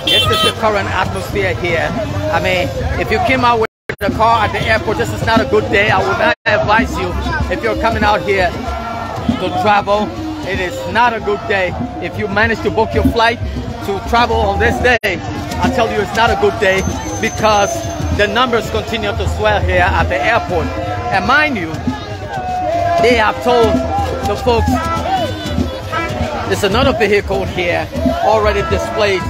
This is the current atmosphere here. I mean, if you came out with a car at the airport, this is not a good day. I would not advise you, if you're coming out here to travel, it is not a good day. If you manage to book your flight to travel on this day, I tell you it's not a good day, because the numbers continue to swell here at the airport. And mind you, they have told the folks, there's another vehicle here already displayed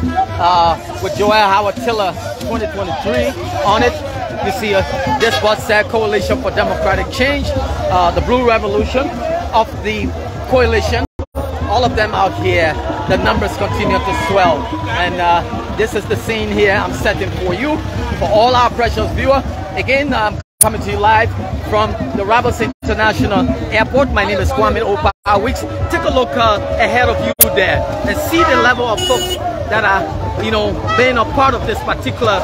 with Joel Howard Tiller 2023 on it. You see this bus said Coalition for Democratic Change, the Blue Revolution of the coalition. All of them out here, the numbers continue to swell. And this is the scene here I'm setting for you, for all our precious viewers. Again, I'm coming to you live from the Roberts International Airport. My name is Kwame Opa Weeks. Take a look ahead of you there and see the level of folks that are, you know, being a part of this particular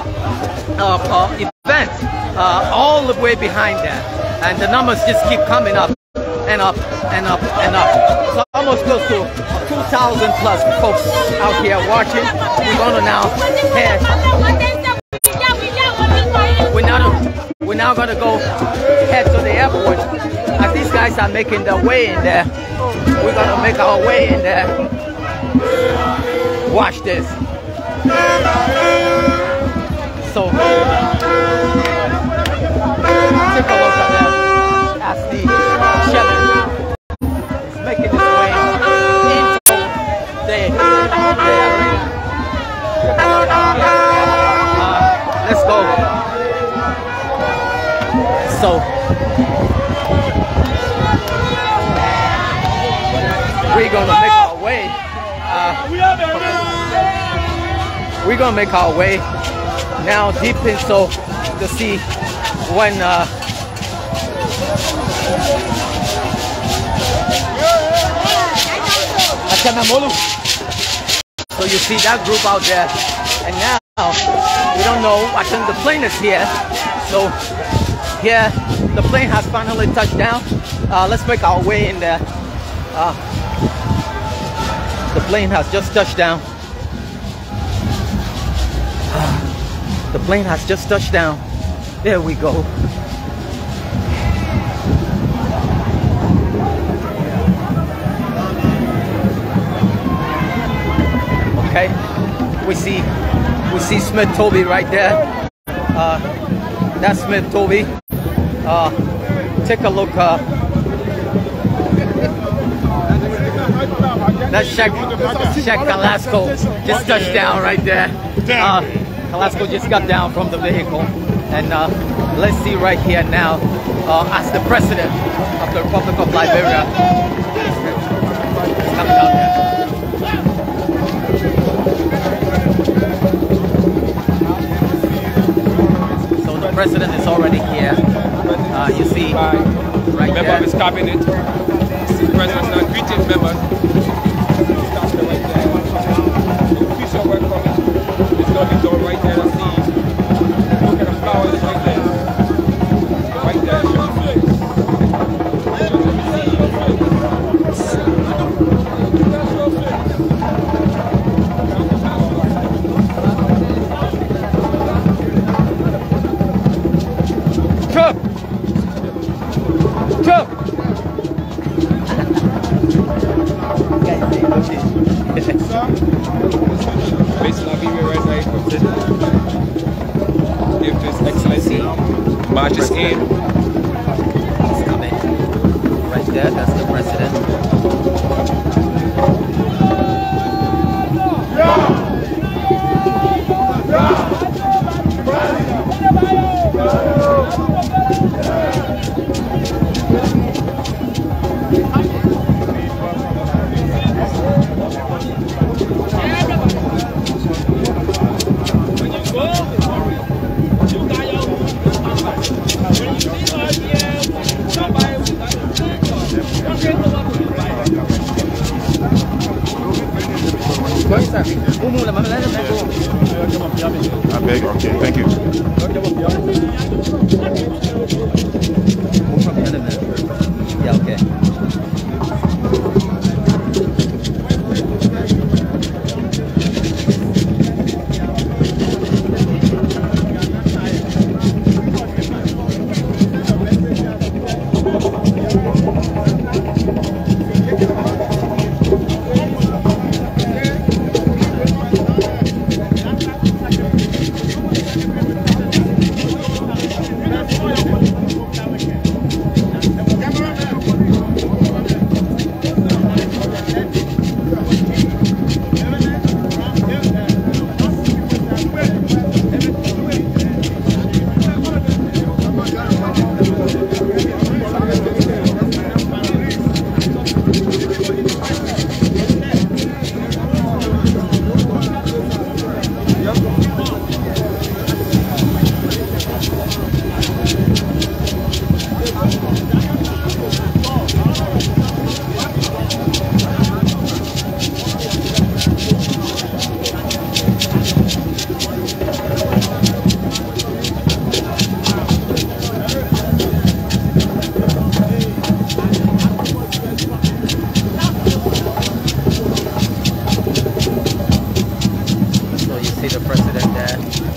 event, all the way behind that. And the numbers just keep coming up and up and up and up. So almost close to 2,000 plus folks out here watching. We're gonna now head. We're now gonna go head to the airport. As these guys are making their way in there, we're gonna make our way in there. Watch this. So take a look at that as the chairman is making his way into the arena. Let's go. So So we're gonna make our way. We're gonna make our way now deep in so to see when so you see that group out there, and now we don't know. I think the plane is here. So here the plane has finally touched down. Let's make our way in there. The plane has just touched down. The plane has just touched down. There we go. Okay, we see Smith Toby right there. That's Smith Toby. Take a look. That's Shaq Carrasco just touched down right there. Carrasco just got down from the vehicle, and let's see right here now as the president of the Republic of Liberia is coming out there. So the president is already here. You see right member there. of his cabinet. The president now greeting members. Official welcome. It's going to be done right there. See, look at the flowers right there. Right there. Base Liberia right now is considered. Give His Excellency marches in. He's coming. Right there, that's the president. I beg, okay, thank you. Yeah, okay.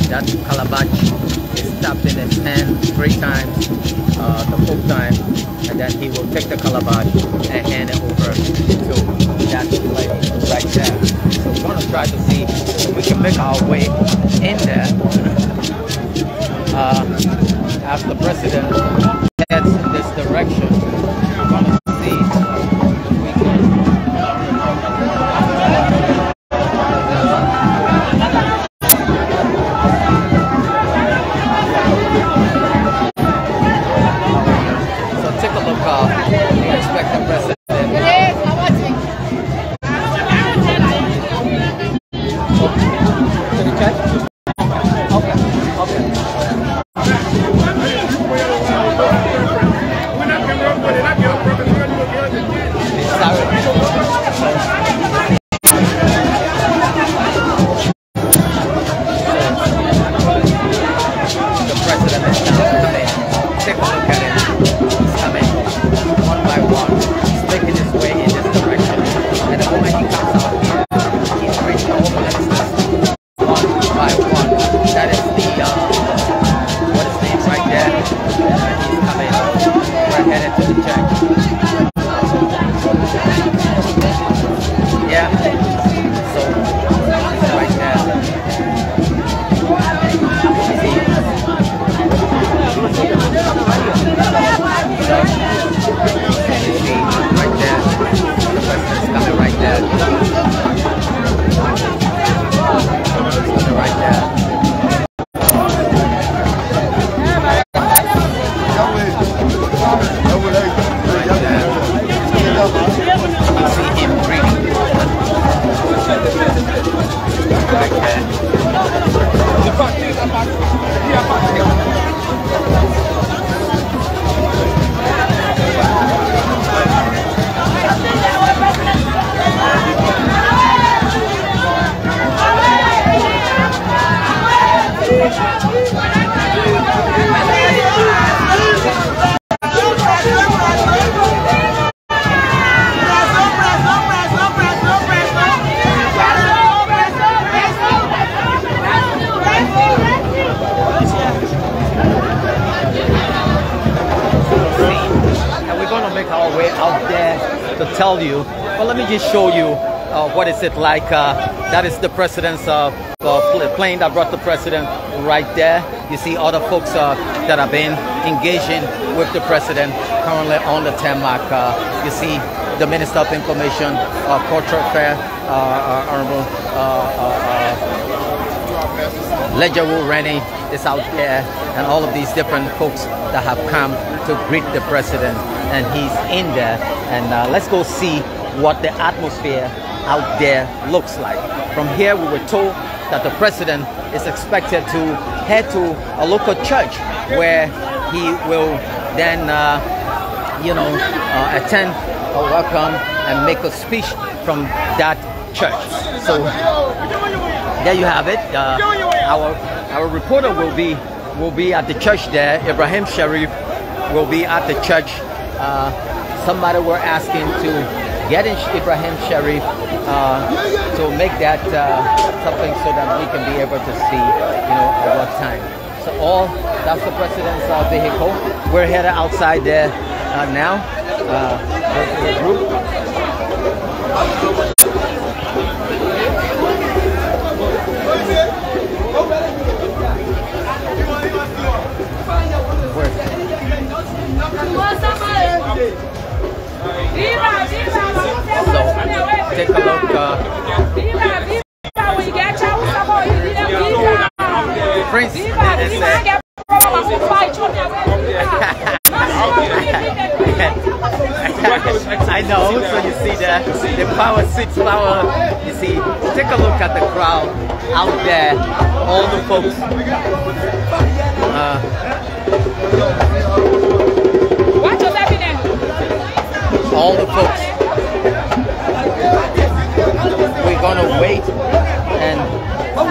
That calabash is tapped in his hand 3 times, the 4th time, and then he will take the calabash and hand it over to that lady right there. So we're going to try to see if we can make our way in there as the president heads in this direction. We're going to see if we can. coming. We're headed to the church. Yeah. So it's right there. See? Right there. The president's coming right there. Right there. You see him breathing. Right there. Our way out there to tell you, but let me just show you what is it like. That is the president's plane that brought the president right there. You see other folks that have been engaging with the president currently on the tarmac. You see the Minister of Information, Cultural Affairs, Honorable Lejawu Rennie is out there, and all of these different folks that have come to greet the president, and he's in there. And let's go see what the atmosphere out there looks like. From here, we were told that the president is expected to head to a local church where he will then, attend a welcome and make a speech from that church. So there you have it. Our reporter will be at the church there. Ibrahim Sharif will be at the church. Somebody were asking to get in Ibrahim Sharif to make that something so that we can be able to see, at what time. So that's the president's vehicle. We're headed outside there now. The group. So take a look. Prince, I know. So you see the power, 6 power. You see, take a look at the crowd out there. All the folks. All the folks. We're gonna wait, and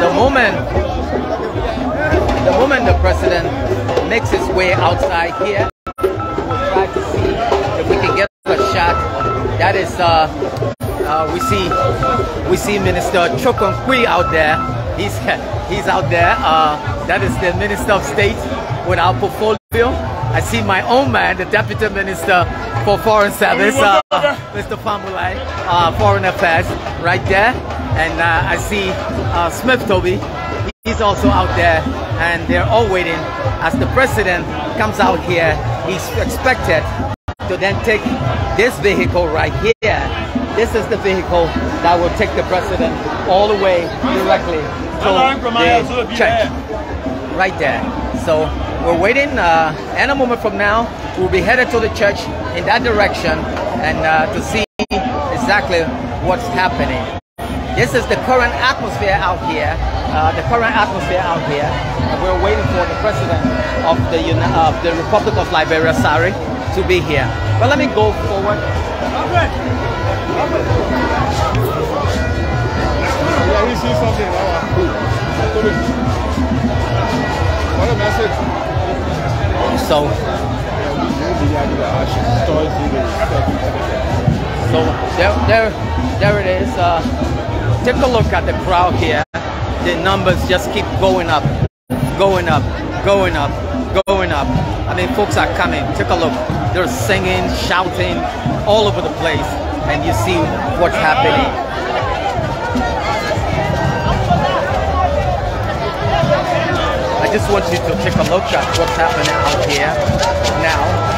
the moment the president makes his way outside here, we'll try to see if we can get a shot. That is, we see Minister Chokonkwi out there. He's out there. That is the Minister of State with our portfolio. I see my own man, the Deputy Minister for Foreign Service, Mr. Famulai, Foreign Affairs, right there. And I see Smith Toby. He's also out there, and they're all waiting as the president comes out here. He's expected to then take this vehicle right here. This is the vehicle that will take the president all the way directly to the church. Right there. So we're waiting, and a moment from now, we'll be headed to the church in that direction, and to see exactly what's happening. This is the current atmosphere out here. And we're waiting for the president of the Republic of Liberia, Sari, to be here. But let me go forward. Yeah, he sees something. What a message. So there it is. Take a look at the crowd here. The numbers just keep going up, going up, going up, going up. I mean, folks are coming. Take a look. They're singing, shouting all over the place. And you see what's happening. I just want you to take a look at what's happening out here now.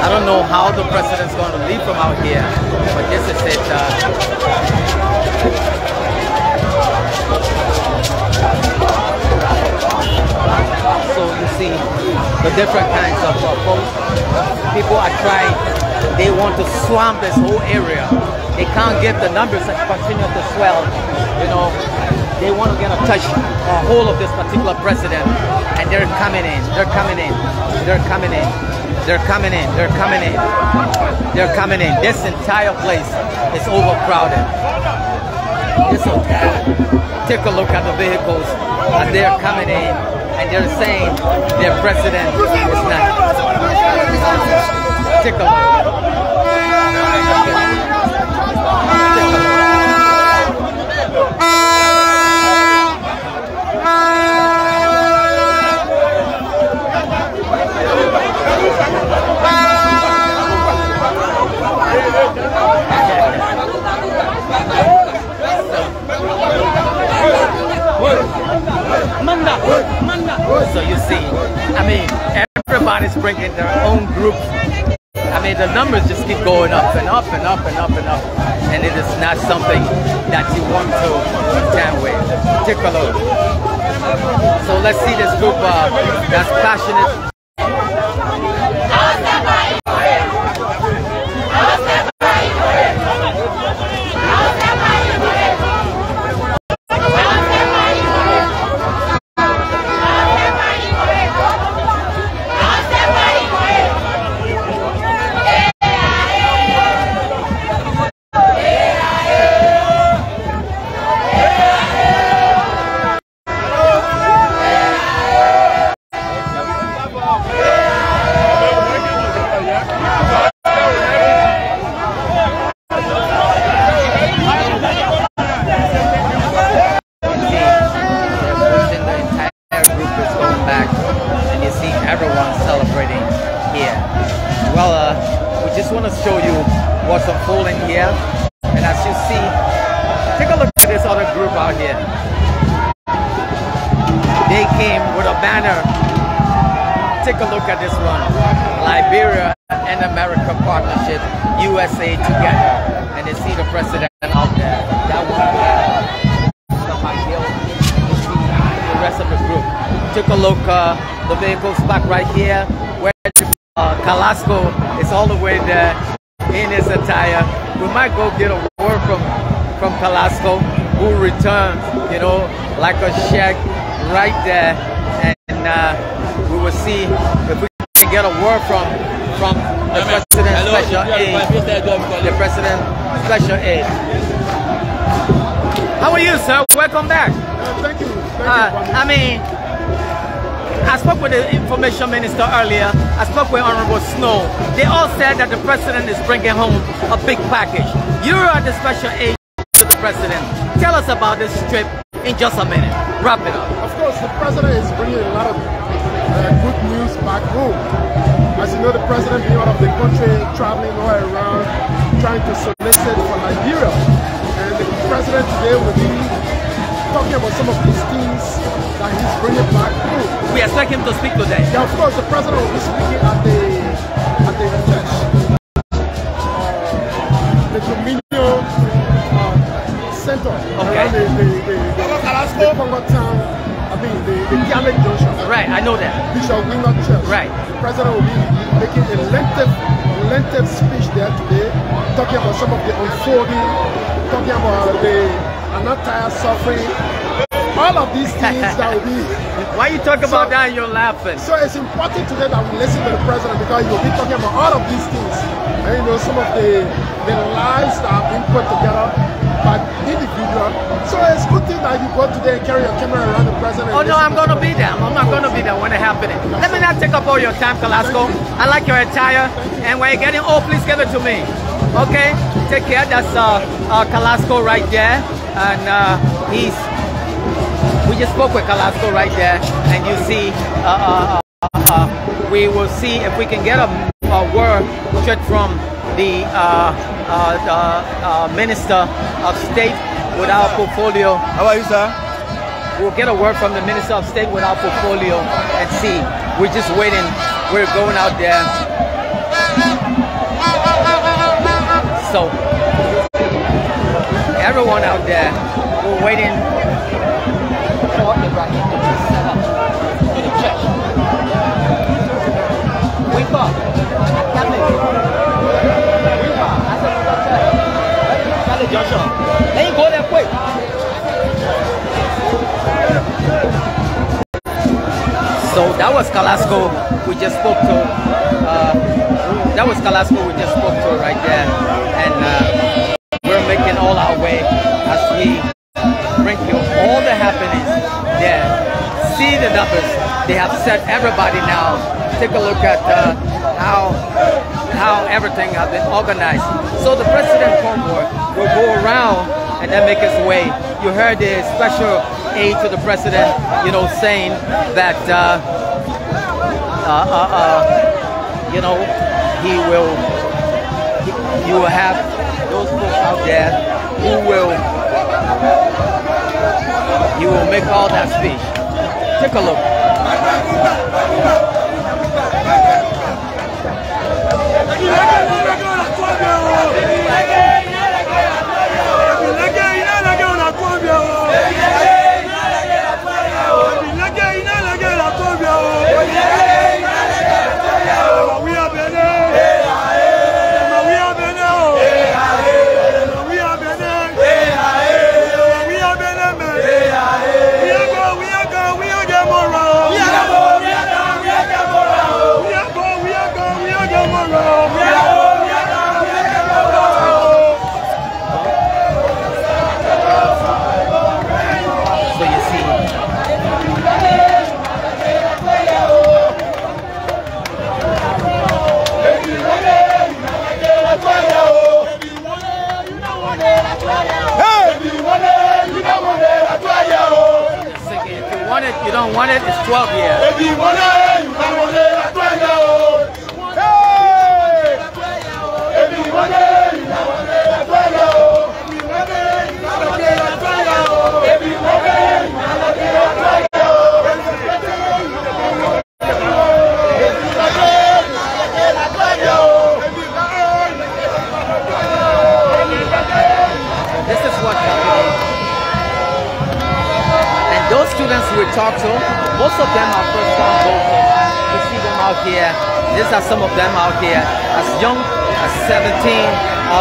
I don't know how the president's going to leave from out here, but this is it. So you see the different kinds of folks. People are trying, they want to swamp this whole area. They can't get the numbers that continue to swell. You know, they want to get a touch, a hold of this particular president, and they're coming in, they're coming in, they're coming in. They're coming in, they're coming in, they're coming in. This entire place is overcrowded. Take a look at the vehicles as they're coming in and they're saying their president is not. Take a look. So you see, I mean, everybody's bringing their own group. I mean, the numbers just keep going up and up and up and up and up. And it is not something that you want to contend with. Take a look. So let's see this group that's passionate. Take a look at this one. Liberia and America partnership, USA together. And they see the president out there. That one there. You see the rest of the group. Take a look, the vehicles back right here. Where Calasco is all the way there in his attire. We might go get a word from Calasco, who returns, you know, like a check right there. And we will see if we can get a word from the president's special aide. The president's special aide. How are you, sir? Welcome back. Thank you. I mean, I spoke with the information minister earlier. I spoke with Honorable Snow. They all said that the president is bringing home a big package. You are the special aide to the president. Tell us about this trip in just a minute. Wrap it up. Of course, the president is bringing a lot of good news back home. As you know, the president being out of the country, traveling all around, trying to solicit for Liberia. And the president today will be talking about some of these things that he's bringing back home. We expect him to speak today. Yeah, of course, the president will be speaking at the church, the Dominion Center. Okay. The Congo Town, I mean, the Dialect Junction. Right, I know that. Bishop Weah Church. Right. The president will be making a lengthy speech there today, talking about some of the unfolding, talking about the entire suffering, all of these things that will be. Why you talk about that and you're laughing? So it's important today that we listen to the president because he will be talking about all of these things. And you know, some of the lives that have been put together by individuals. So it's a good thing that you go today and carry your camera around the president. Oh no, I'm going to be there. I'm not going to be there when it happens. Let me not take up all your time, Calasco. I like your attire. And when you're getting old, please give it to me. Okay, take care. That's Kalasco right there, and we just spoke with Kalasco right there, and you see, we will see if we can get a word straight from the Minister of State with our portfolio. How are you, sir? We'll get a word from the Minister of State with our portfolio and see. We're just waiting. We're going out there. So, everyone out there, we're waiting for Ibrahim to be set up to the church. Wake up. Joshua. Let him go there quick. So that was Kalasco we just spoke to. That was Kalasco we just spoke to right there. And we're making all our way as we bring you all the happenings there. See the numbers. They have set everybody now. Take a look at how everything has been organized. So the president convoy will go around and then make his way. You heard the special aide to the president, you know, saying that you will have those folks out there who will make all that speech. Take a look. You don't want it, it's 12 years. If you want it, you don't want it, that's why you. Hey! If you want it, you don't want it, that's why you. If you want it, you don't want it, that's why you. If you want it, you don't want it, that's why you. This is what happened. Those students we talk to, most of them are first-time voters. You see them out here. These are some of them out here. As young as 17,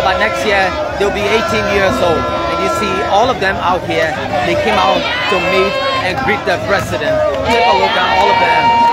by next year, they'll be 18 years old. And you see all of them out here. They came out to meet and greet the president. Take a look at all of them.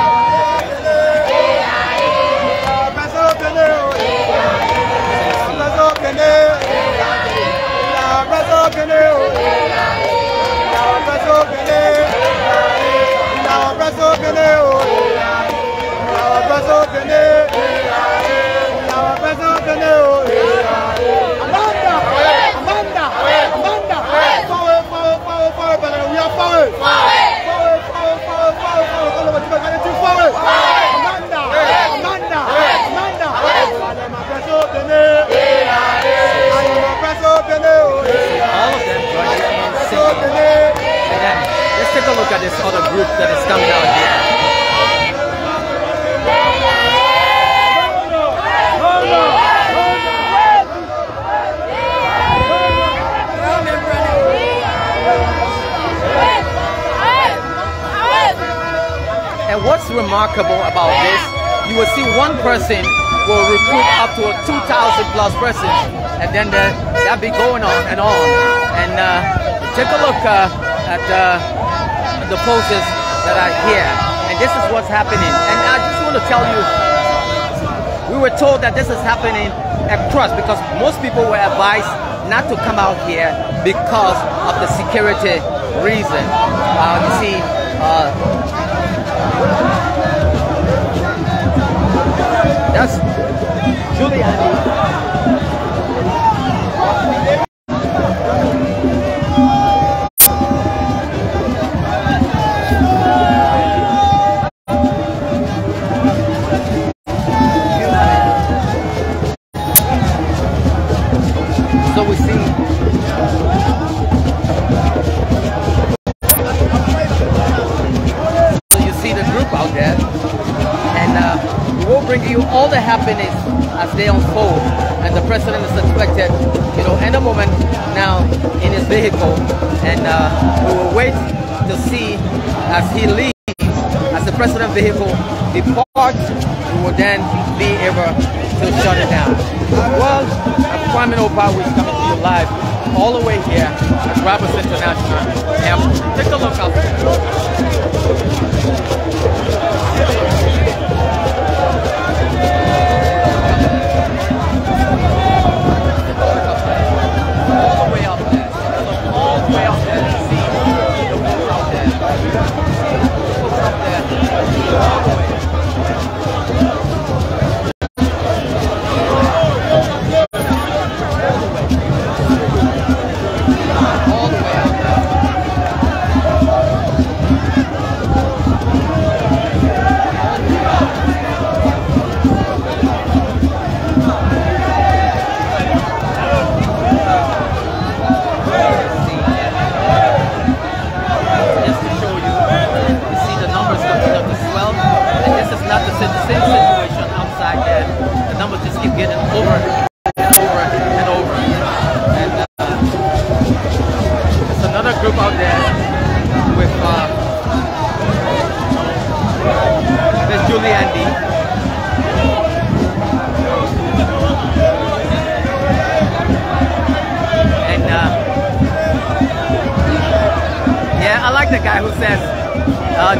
Let's take a look at this other group that is coming out here. And what's remarkable about this, you will see one person will recruit up to 2,000 plus persons, and then that be going on and on. And take a look at the poses that are here, and this is what's happening. And I just want to tell you, we were told that this is happening across because most people were advised not to come out here because of the security reason. You see, that's Giuliani. all the happiness as they unfold, and the president is expected, you know, any moment now in his vehicle, and we will wait to see as he leaves, as the president vehicle departs, we will then be able to shut it down. Well, Kwame Opa is coming to you live all the way here at Roberts International Airport. Take a look out there. All the way up there. All the way up there. See the folks out there. See the folks up there. All the way.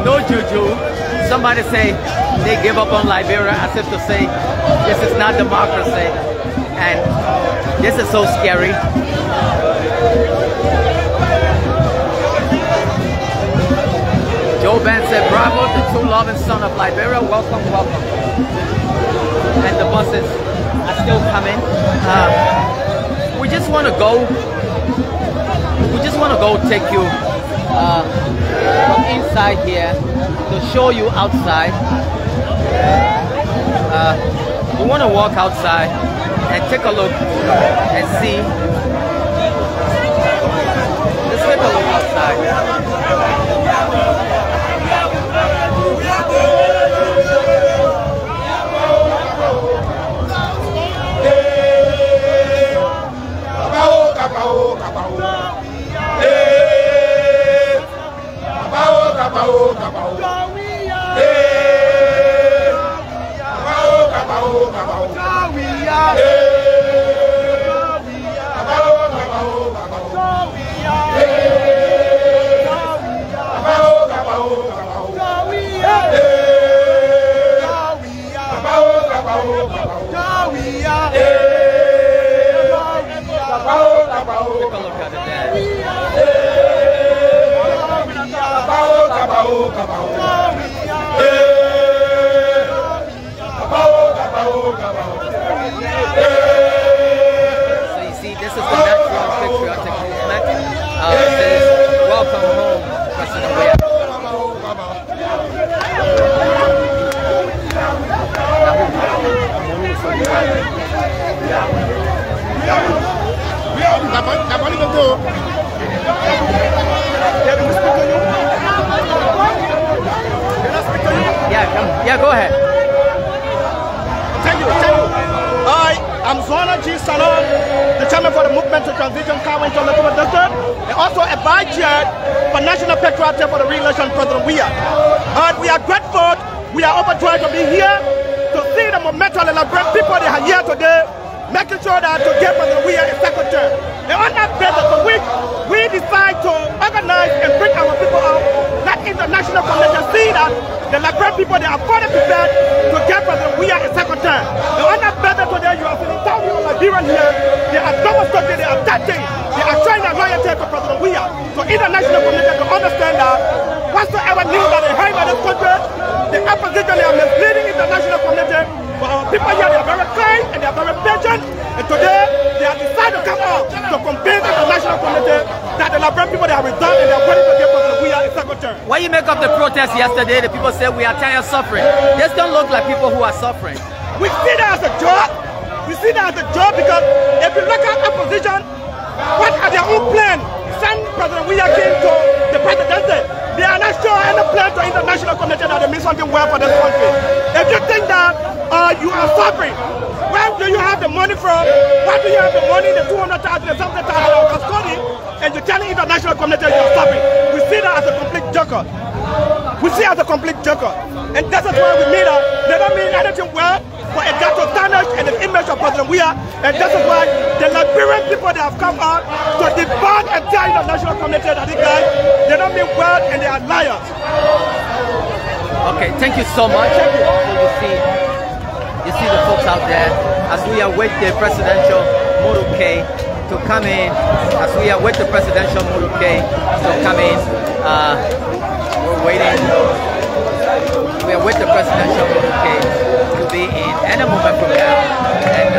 No juju. Somebody say they give up on Liberia as if to say this is not democracy and this is so scary. Joe Ben said, bravo, the true loving son of Liberia. Welcome, welcome. And the buses are still coming. We just want to go. We just want to go take you from inside here to show you outside. We want to walk outside and take a look and see. Let's take a look outside. So you see, this is the natural patriotic movement. It says, welcome home, President Weah. Yeah, go ahead. Thank you. I'm Zona G. Salon, the chairman for the Movement to Transition Power into Liberia District, and also a vice chair for National Patriotic for the re-election President Weah. We are grateful, we are overjoyed to be here to see the momentum and the great people that are here today, making sure that to get President Weah a second term. And on that basis for which we decide to organize and bring our people out, let international community see that the Liberian people, they are fully prepared to get President Weah a second term. And on that basis today, you are seeing thousands of Liberians here, they are demonstrating, they are touching, they are showing their loyalty to President Weah. So international community to understand that whatsoever news that they hear in this country, the opposition, they are misleading international community. But our people here, they are very kind and they are very patient. And today, they have decided to come out to convince the international community that the Liberian people, they are resolved and they are ready to give President Weah a second term. When you make up the protest yesterday, the people said we are tired of suffering. This don't look like people who are suffering. We see that as a job. We see that as a job because if you look at opposition, what are their own plan? Send President Weah King to the presidency. They are not sure any plan to international community that they mean something well for this country. If you think that you are giving him the money, the 200,000, the 70,000 custody, and you're telling international community you're stopping. We see that as a complete joker. We see it as a complete joker. And that's why we mean that they don't mean anything well for a guy to tarnish and the image of President Weah. And that's why the Liberian people that have come out to debunk and tell the national community that these guys, they don't mean well and they are liars. Okay, thank you so much. You see the folks out there as we await the presidential motorcade to come in. As we await the presidential motorcade to come in, we're waiting. We await the presidential motorcade to be in any moment from now, and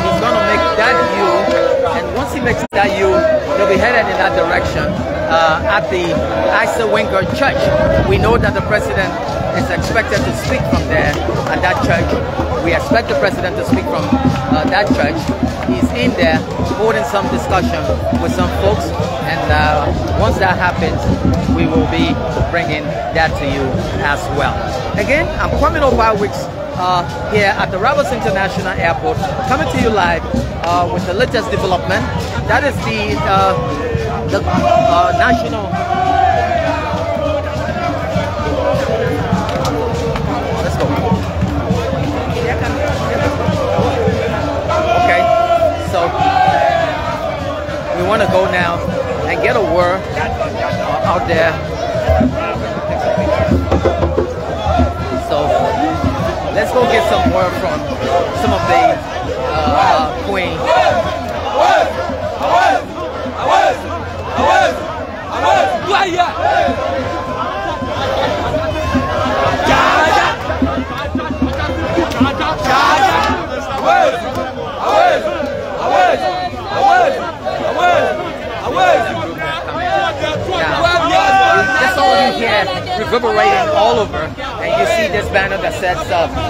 he's going to make that U. And once he makes that U, they'll be headed in that direction at the Isa Winker Church. We know that the president is expected to speak from there at that church. We expect the president to speak from that church. He's in there holding some discussion with some folks, and once that happens, we will be bringing that to you as well. Again, I'm Kwame Opawicks here at the Roberts International Airport, coming to you live with the latest development. That is the national. Let's go. Okay, so we want to go now and get a word out there. So let's go get some word from some of the Queen. That's all you hear reverberating all over, and you see this banner that says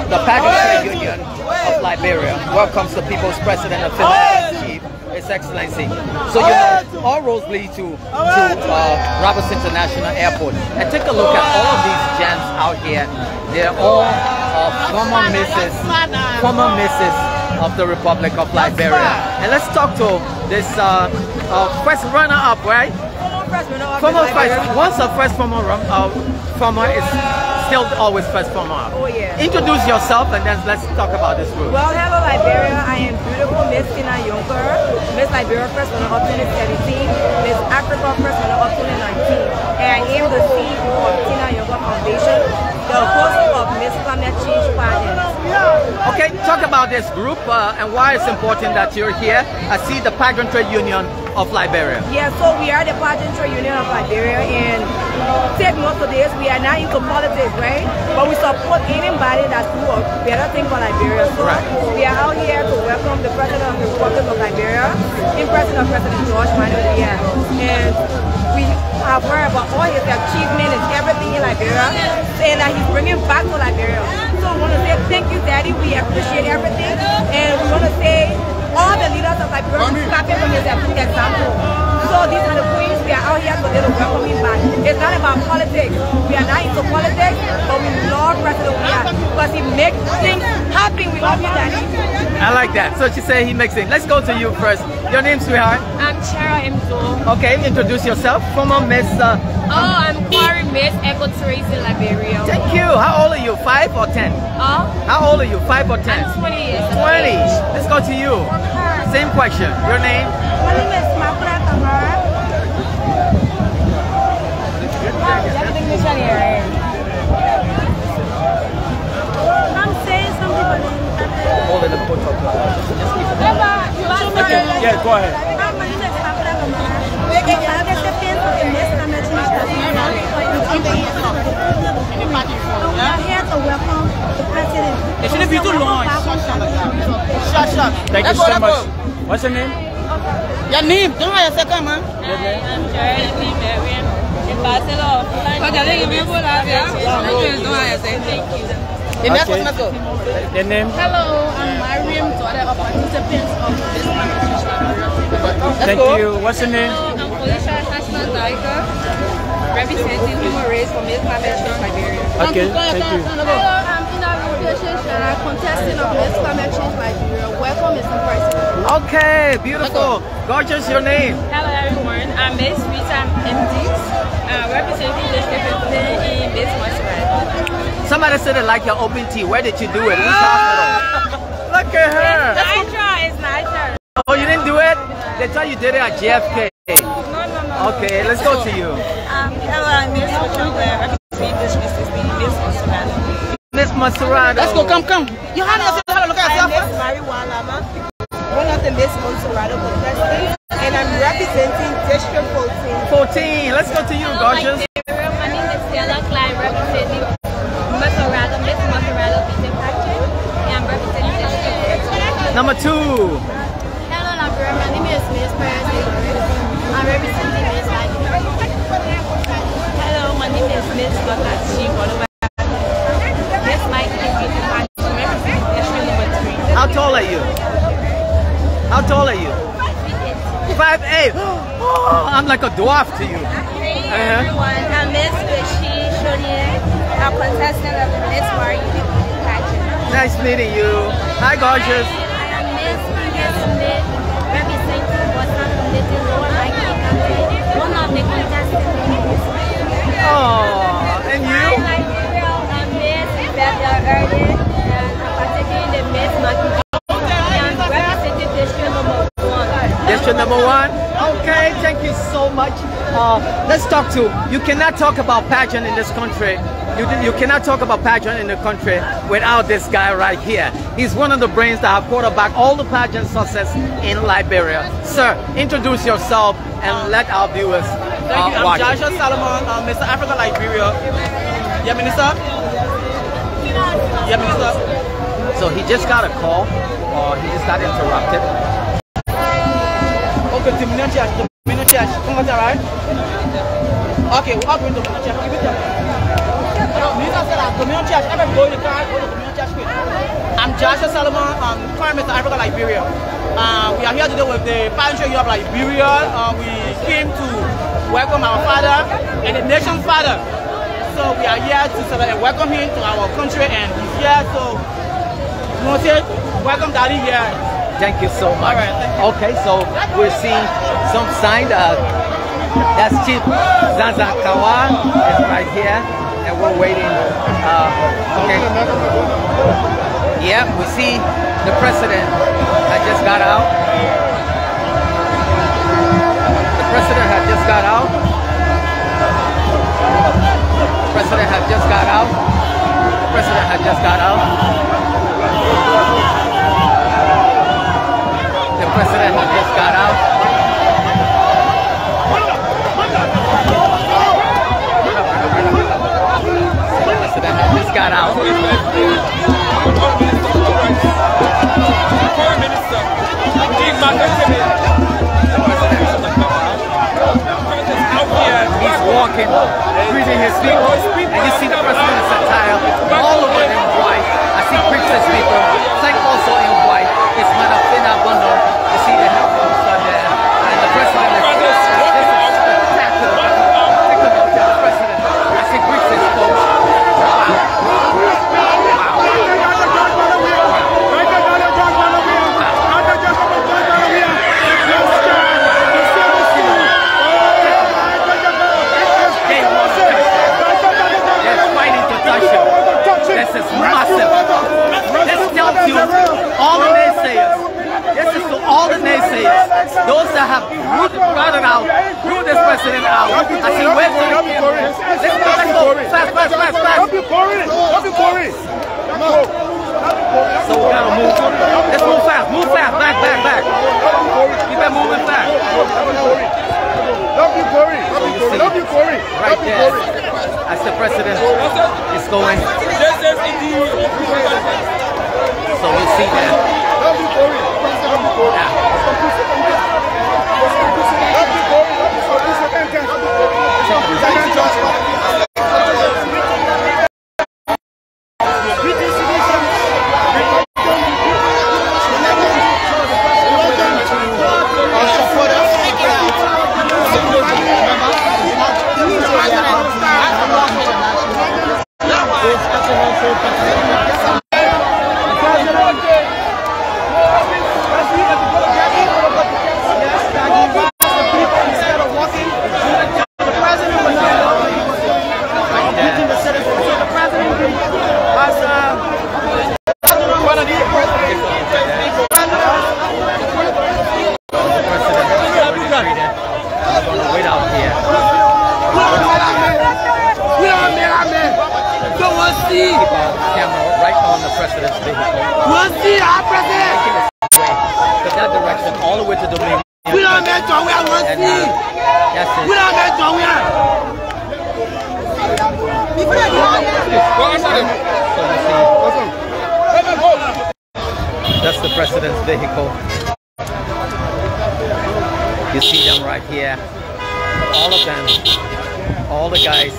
the Pageantry Union of Liberia welcomes the People's President of Finland Chief, His Excellency. So you know, all roads lead to Roberts International Airport. And take a look at all of these gems out here. They're all former misses of the Republic of Liberia. And let's talk to this first runner-up, right? Former first. Once a first former is still always first former. Oh yeah. Introduce yourself and then let's talk about this group. Well, hello Liberia. I am beautiful Miss Tina Juncker, Miss Liberia first winner of 2017, Miss Africa first winner of 2019, and I am the CEO of Tina Juncker Foundation, the host of Miss Climate Change Pageant. Okay, talk about this group and why it's important that you're here. I see the Pageantry Union of Liberia. Yeah, so we are the Pageantry Union of Liberia, and take note of this, we are not into politics, right? But we support anybody that do a better thing for Liberia. So we are out here to welcome the President of the Republic of Liberia, in person of President George Weah. And we have heard about all his achievements and everything in Liberia, and that he's bringing back to Liberia. So we want to say thank you, Daddy. We appreciate everything, and we want to say all the leaders of Liberia copy from his example. So these are the queens. We are out here today to welcome him back. It's not about politics. We are not into politics, but we love President Weah because he makes things happen. We love you, Daddy. I like that. So she said he makes it. Let's go to you first. Your name, sweetheart? I'm Chara Mzo. Okay, introduce yourself. Former Miss. I'm Quarry Miss Equatorial in Liberia. Thank you. How old are you? 5 or 10? How old are you? 5 or 10? I'm 20 years old. 20. Let's go to you. Same question. Your name? My name is Mapura Kamara. I'm saying something, but Hold it, put up. Yeah, go ahead. my name is Mapura Kamara. I'm the recipient of the Miss Climate Change We are here to welcome the President. It shouldn't be too long. Thank you so much. What's your name? Your name? Don't have a second, man. I'm Jeremy Mariam. Thank you. Your name? Hello, I'm Mariam, daughter of participants of this competition. Thank you. What's your name? I'm Felicia Hassan Daika, representing human race from Miss Climate Change Liberia. Okay, thank you. Hello, I'm Ina Rudia Shesha, and I'm contesting of Miss Climate Change Liberia. Welcome, Mr. President. Okay, beautiful. Gorgeous, your name? Hello everyone, I'm Miss Rita MD, representing District 15 in Miss Montserrat. Somebody said they like your open tea. Where did you do it? Which hospital? Look at her. It's nicer. Oh, you didn't do it? They thought you did it at JFK. No. Okay, let's go to you. Hello, I'm Miss Montserrat, representing District 16 Miss Montserrat. Miss Montserrat. Let's go, come. You have to look at yourself. I'm Miss Marijuana, one of the Miss Montserrat contestants, and I'm representing District 14. 14. Let's go to you, gorgeous. My name is Stella Klein, representing Montserrat, Miss Montserrat Beauty Pageant, and I'm representing District 14. Number 2. Hello, Liberia. My name is Miss Perez. I'm representing Miss Liberia. Hello, my name is Miss Makachi. Miss Mike Beauty Pageant, representing District number 3. How tall are you? How tall are you? 5'8". Oh, I'm like a dwarf to you. Hey everyone, I'm Miss Vichy Chaudier, a contestant of the Miss Mario pageant. Nice meeting you. Hi, gorgeous. I am Miss Smith, representing Boston Little Lower Michael Campaign, one of the contestants. Oh, and you? I'm Miss Bethel Erden, and I'm participating in the Miss Monkey. I'm representing District number 1. District number 1. Okay, thank you so much. Let's talk to you. Cannot talk about pageant in this country. You cannot talk about pageant in the country without this guy right here. He's one of the brains that have quarterbacked all the pageant success in Liberia. Sir, introduce yourself and let our viewers Thank you. I'm watch. Joshua Solomon, Mr. Africa Liberia. Yeah, Minister? Yeah, Minister? So he just got a call, or he just got interrupted. Okay, the minute church. Come on, right? Okay, we're going to the church. Give it to me. Minister said that community church, everybody go in the car, go to the community church. I'm Joshua Solomon, current Mr. Africa Liberia. We are here today with the Pageantry of Liberia. We came to welcome our father and the nation's father. So we are here to celebrate and welcome him to our country, and he's here. So you want to say, welcome Daddy here. Thank you so much. Right, okay, so we're seeing some sign that that's Chief Zazakawa is right here, and we're waiting. Okay. Yeah, we see the president had just got out. The president had just got out. The president had just got out. The president had just got out. The president had just got out. The president had just got out. He's walking, greeting his people, and you see the president's attire all over in white. I see princess people, like also in white. It's Manafina Bundle. You see the health minister there, and the president is this is spectacular. Take a look at the president. I see princess folks. This is massive. This tells you all the naysayers. This is to all the naysayers. Those that have rooted out, rooted this president out. I see waves to the camera. Let's go. Fast. So we gotta move. Let's move fast. Move fast. Back. Keep it moving fast. Right there. As the president is going. So you see that. Keep our camera right on the president's vehicle. Making his way to that direction, all the way to the main. We don't make John Weah. That's it. We don't make John Weah. That's the president's vehicle. You see them right here. All of them. All the guys.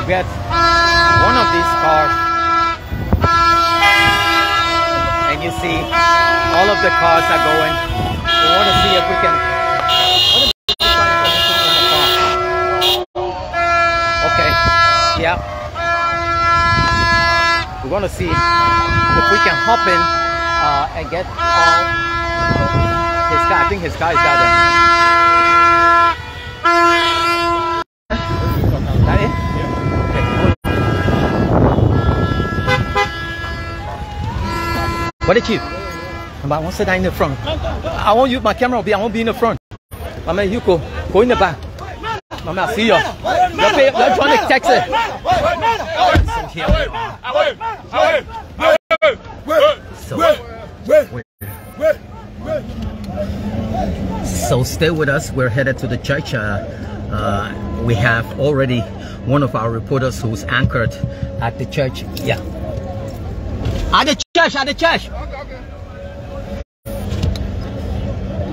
Get one of these cars, and you see all of the cars are going. We want to see if we can. Okay, yeah. We want to see if we can hop in and get all his car. I think his car is down there. What did you? I want to sit down in the front. I won't use my camera. I won't be in the front. I mean, you go in the back. I see you. You're trying to text it. So stay with us. We're headed to the church. We have already one of our reporters who's anchored at the church. Yeah. At the church.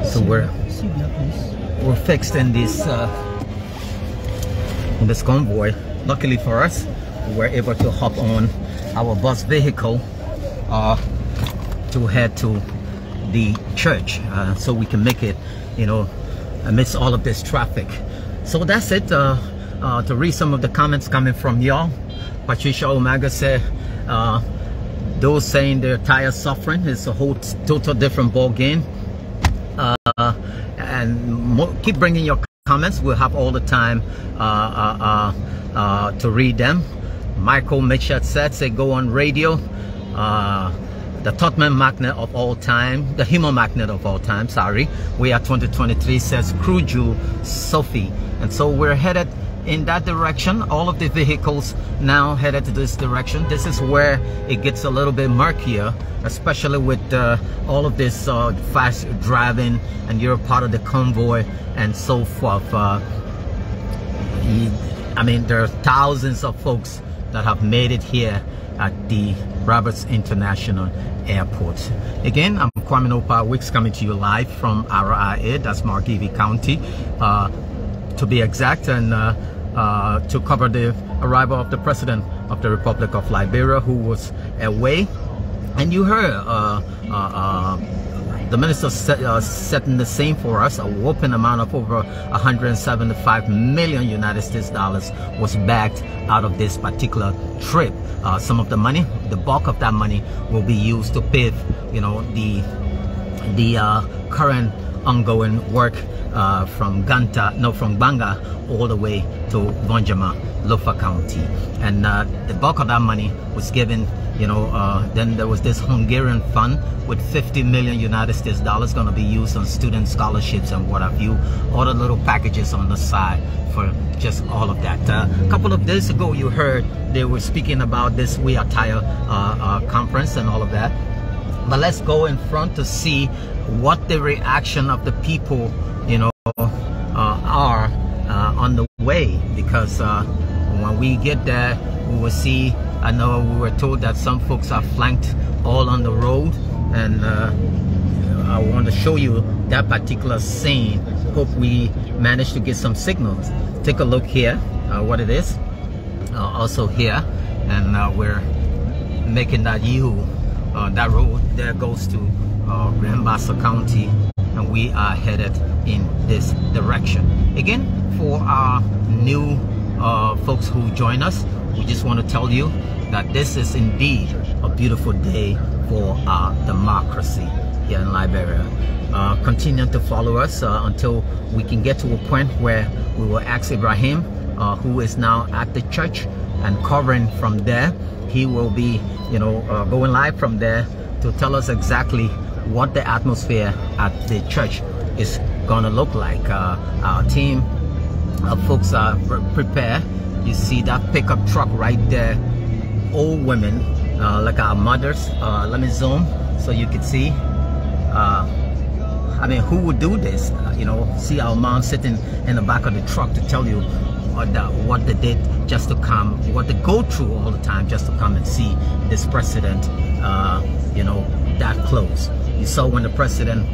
So we're fixed in this convoy. Luckily for us, we were able to hop on our bus vehicle to head to the church, so we can make it, amidst all of this traffic. So that's it. To read some of the comments coming from y'all, Patricia Omega said, those saying they're tired of suffering is a whole total different ball game. And keep bringing your comments. We'll have all the time to read them. Michael Mitchell say go on radio. The Tottenham magnet of all time, the Himo magnet of all time, sorry. We are 2023 says Cruju Sophie. And so we're headed in that direction. All of the vehicles now headed to this direction. This is where it gets a little bit murkier, especially with all of this fast driving, and you're part of the convoy and so forth. I mean, there are thousands of folks that have made it here at the Roberts International Airport. Again, I'm Kwame Opa Wicks coming to you live from RIA, that's Margibi County, to be exact, and to cover the arrival of the President of the Republic of Liberia, who was away. And you heard the minister setting the same for us. A whopping amount of over 175 million United States dollars was backed out of this particular trip. Some of the money, the bulk of that money, will be used to pave, the current ongoing work from Banga all the way to Vonjama, Lofa County. And the bulk of that money was given, then there was this Hungarian fund with 50 million United States dollars going to be used on student scholarships and what have you, all the little packages on the side for just all of that. A couple of days ago, you heard they were speaking about this Weah conference and all of that. But let's go in front to see what the reaction of the people, are on the way, because when we get there, we will see. I know we were told that some folks are flanked all on the road, and I want to show you that particular scene. Hope we managed to get some signals. Take a look here, what it is. Also here, and we're making that that road there goes to Rembasa County, and we are headed in this direction. Again, for our new folks who join us, we just want to tell you that this is indeed a beautiful day for our democracy here in Liberia. Continue to follow us until we can get to a point where we will ask Ibrahim who is now at the church and covering from there. He will be, going live from there to tell us exactly what the atmosphere at the church is gonna look like. Our team of folks are prepared. You see that pickup truck right there, old women, like our mothers. Let me zoom so you can see. I mean, who would do this? See our mom sitting in the back of the truck to tell you what they did just to come, what they go through all the time just to come and see this president, that close. You saw when the president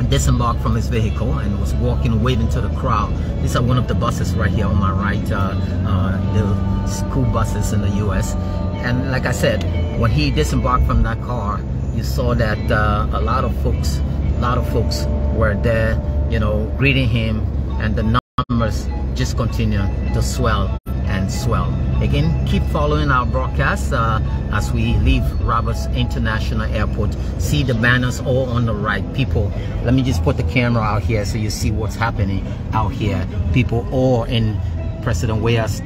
disembarked from his vehicle and was walking, waving to the crowd. These are one of the buses right here on my right, the school buses in the U.S. And like I said, when he disembarked from that car, you saw that a lot of folks were there, greeting him, and the numbers just continue to swell and swell. Again, keep following our broadcast as we leave Roberts International Airport. See the banners all on the right. People, let me just put the camera out here so you see what's happening out here. People all in President Weah's,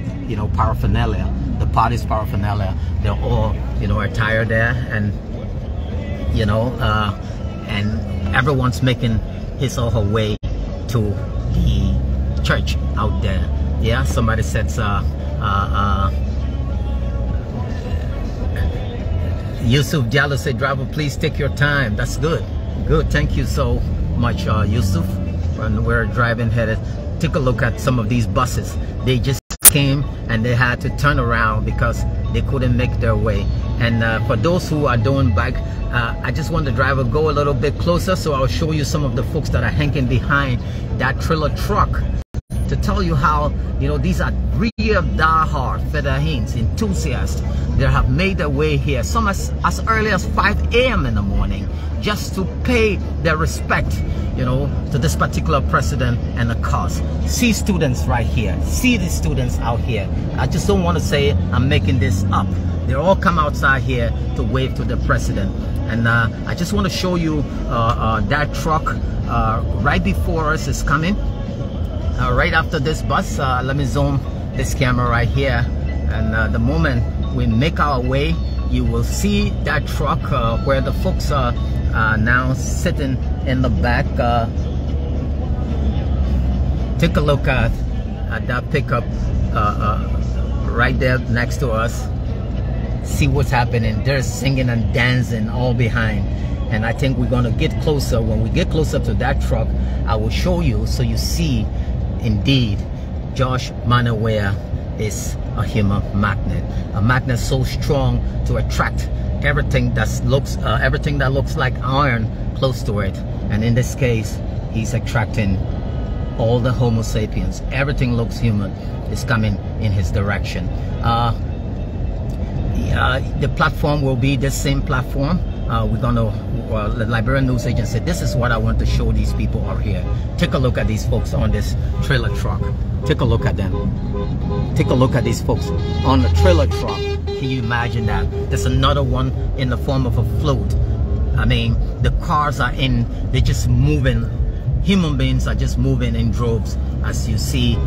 paraphernalia, the party's paraphernalia. They're all, attired there, and and everyone's making his or her way to the church out there. Yeah, somebody said Yusuf Diallo said, driver, please take your time. That's good. Good, thank you so much, Yusuf. When we're driving headed, take a look at some of these buses. They just came and they had to turn around because they couldn't make their way. And for those who are doing back, I just want the driver go a little bit closer so I'll show you some of the folks that are hanging behind that trailer truck to tell you how, these are real diehard Federhins enthusiasts that have made their way here, some as early as 5 a.m. in the morning, just to pay their respect, to this particular president and the cause. See students right here. See the students out here. I just don't want to say I'm making this up. They all come outside here to wave to the president. And I just want to show you that truck right before us is coming. Right after this bus, let me zoom this camera right here, and the moment we make our way, you will see that truck where the folks are now sitting in the back. Take a look at that pickup right there next to us. See what's happening. They're singing and dancing all behind. And I think we're gonna get closer. When we get closer to that truck, I will show you so you see indeed Josh Weah is a human magnet, a magnet so strong to attract everything that looks like iron close to it. And in this case, he's attracting all the Homo sapiens. Everything looks human is coming in his direction. The platform will be the same platform. We're gonna, the Liberian news agency, this is what I want to show these people out here. Take a look at these folks on this trailer truck. Take a look at them. Take a look at these folks on the trailer truck. Can you imagine that? There's another one in the form of a float. I mean, the cars are they're just moving. Human beings are just moving in droves. As you see,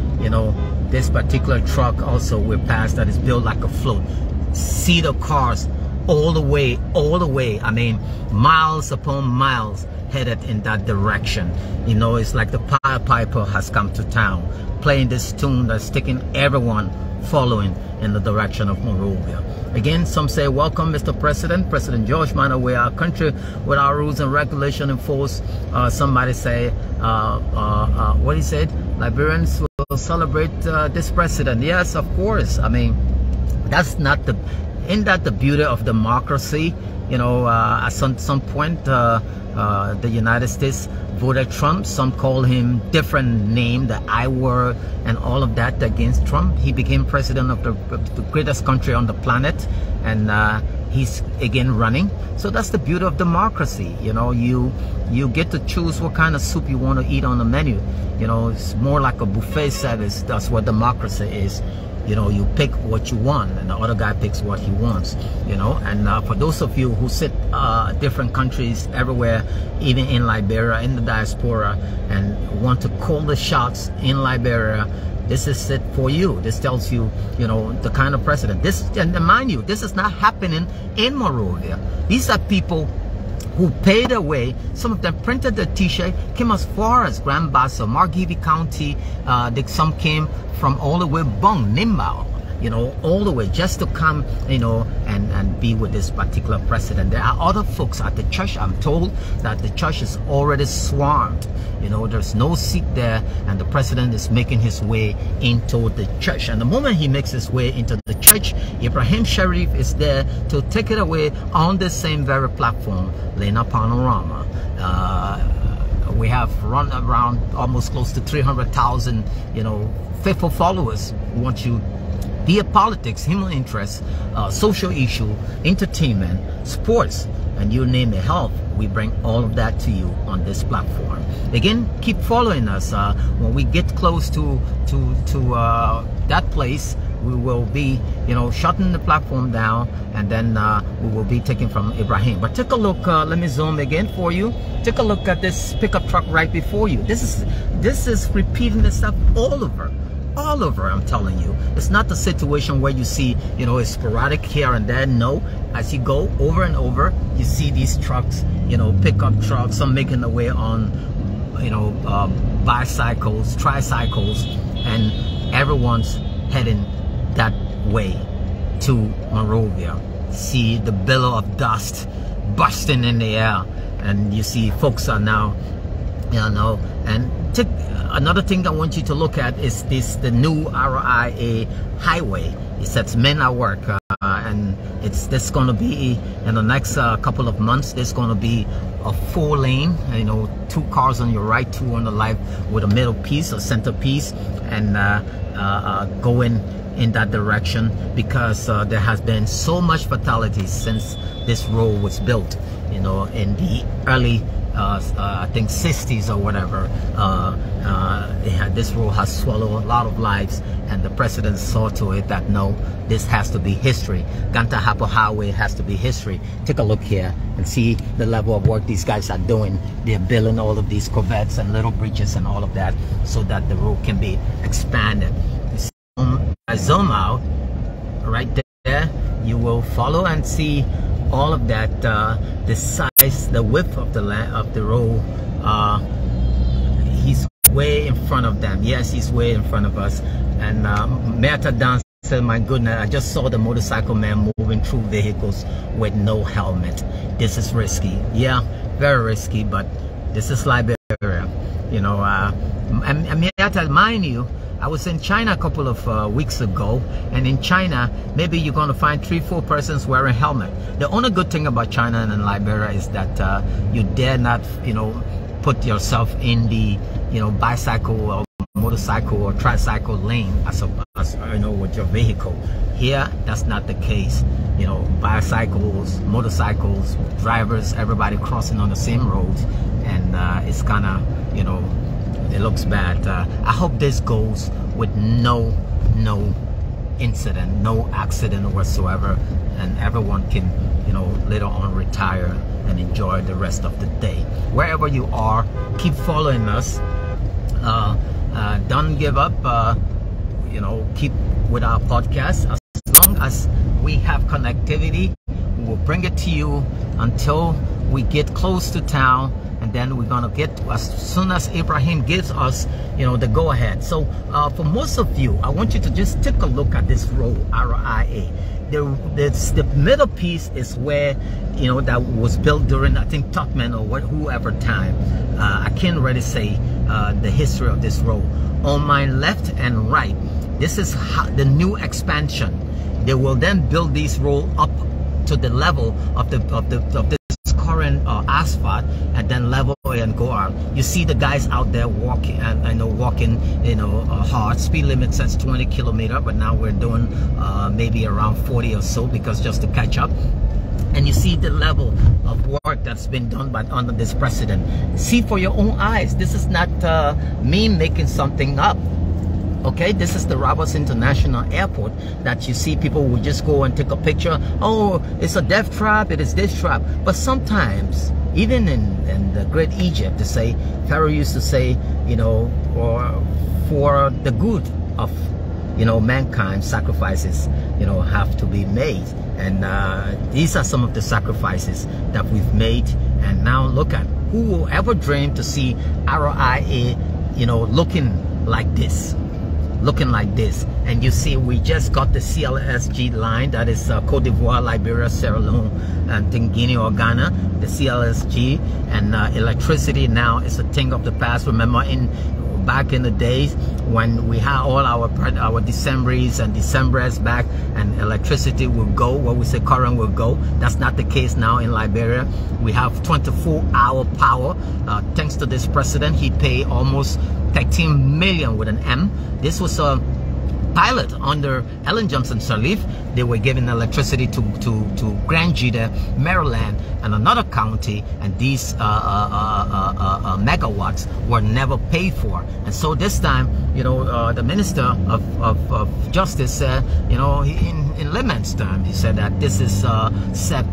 this particular truck also we're past that is built like a float. See the cars all the way, I mean, miles upon miles headed in that direction. It's like the Pied Piper has come to town, playing this tune that's taking everyone following in the direction of Monrovia. Again, some say, welcome, Mr. President, President George Weah, our country with our rules and regulation in force. Somebody say, what he said, Liberians will celebrate this president. Yes, of course. I mean, that's not the, isn't that the beauty of democracy? At some point, the United States voted Trump. Some call him different name, the I word, and all of that against Trump. He became president of the greatest country on the planet, and he's again running. So that's the beauty of democracy. You get to choose what kind of soup you want to eat on the menu. It's more like a buffet service. That's what democracy is. You pick what you want and the other guy picks what he wants, and for those of you who sit different countries everywhere, even in Liberia, in the diaspora, and want to call the shots in Liberia, This is it for you. This tells you, you know, the kind of president. This, and mind you, this is not happening in Monrovia. These are people who paid their way. Some of them printed the t-shirt, came as far as Grand Bassa, Margibi County. Some came from all the way Bung, Nimbao, you know, all the way just to come, you know, and be with this particular president. There are other folks at the church. I'm told that the church is already swarmed. You know, there's no seat there, and the president is making his way into the church. And the moment he makes his way into the church, Ibrahim Sharif is there to take it away on the same very platform, Lena Panorama. We have run around almost close to 300,000, you know, faithful followers who want you, be it politics, human interests, social issue, entertainment, sports, and you name it, health. We bring all of that to you on this platform. Again, keep following us. When we get close to that place, we will be, you know, shutting the platform down, and then we will be taking from Ibrahim. But take a look. Let me zoom again for you. Take a look at this pickup truck right before you. This is repeating itself all over. All over, I'm telling you. It's not the situation where you see, you know, it's sporadic here and there. No, as you go over and over, you see these trucks, you know, pickup trucks, some making their way on, you know, bicycles, tricycles, and everyone's heading that way to Monrovia. See the billow of dust bursting in the air, and you see folks are now, you know, and another thing I want you to look at is the new RIA highway. It says men at work, and this going to be in the next couple of months. There's going to be a 4-lane, you know, 2 cars on your right, 2 on the left, with a middle piece, a center piece, and going in that direction, because there has been so much fatality since this road was built, you know, in the early I think 60s or whatever. This road has swallowed a lot of lives, and the president saw to it that no, this has to be history. Gantahapo Highway has to be history. Take a look here and see the level of work these guys are doing. They're building all of these corvettes and little bridges and all of that so that the road can be expanded. I zoom out right there, you will follow and see all of that, the size, the width of the road. He's way in front of them. Yes, he's way in front of us. And Meta Dan said, my goodness, I just saw the motorcycle man moving through vehicles with no helmet. This is risky. Yeah, very risky, but this is Liberia. You know, and Meta, mind you, I was in China a couple of weeks ago, and in China, maybe you're going to find 3-4 persons wearing helmet. The only good thing about China and Liberia is that you dare not, you know, put yourself in the, you know, bicycle or motorcycle or tricycle lane as you know, with your vehicle. Here, that's not the case. You know, bicycles, motorcycles, drivers, everybody crossing on the same roads, and it's kind of, you know, it looks bad. I hope this goes with no incident, no accident whatsoever, and everyone can, you know, later on retire and enjoy the rest of the day. Wherever you are, keep following us. Don't give up. You know, keep with our podcast. As long as we have connectivity, we will bring it to you until we get close to town. And then we're gonna get, as soon as Ibrahim gives us, you know, the go-ahead. So for most of you, I want you to just take a look at this road, RIA. The middle piece is where, you know, that was built during, I think, Tubman or whoever time. I can't really say the history of this road. On my left and right, this is the new expansion. They will then build this road up to the level of the current asphalt, and then level and go out. You see the guys out there walking, and I know walking, you know, hard. Speed limit says 20 kilometers, but now we're doing maybe around 40 or so, because just to catch up. And you see the level of work that's been done by under this president. See for your own eyes. This is not me making something up. Okay, this is the Roberts International Airport that you see people will just go and take a picture. Oh, it's a death trap, it is this trap. But sometimes, even in the great Egypt, to say, Pharaoh used to say, you know, or for the good of, you know, mankind, sacrifices, you know, have to be made. And these are some of the sacrifices that we've made. And now look at, who will ever dream to see RIA, you know, looking like this? Looking like this. And you see, we just got the CLSG line, that is Cote d'Ivoire, Liberia, Sierra Leone, and Guinea or Ghana, the CLSG. And electricity now is a thing of the past. Remember, back in the days when we had all our Decembrists and Decembrists back, and electricity will go, what we say current will go. That's not the case now in Liberia. We have 24-hour power. Thanks to this president, he paid almost 13 million with an M. This was a pilot under Ellen Johnson Sirleaf. They were giving electricity to Grandjita, Maryland, and another county, and these megawatts were never paid for. And so this time, you know, the Minister of Justice said, you know, in layman's terms, he said that this is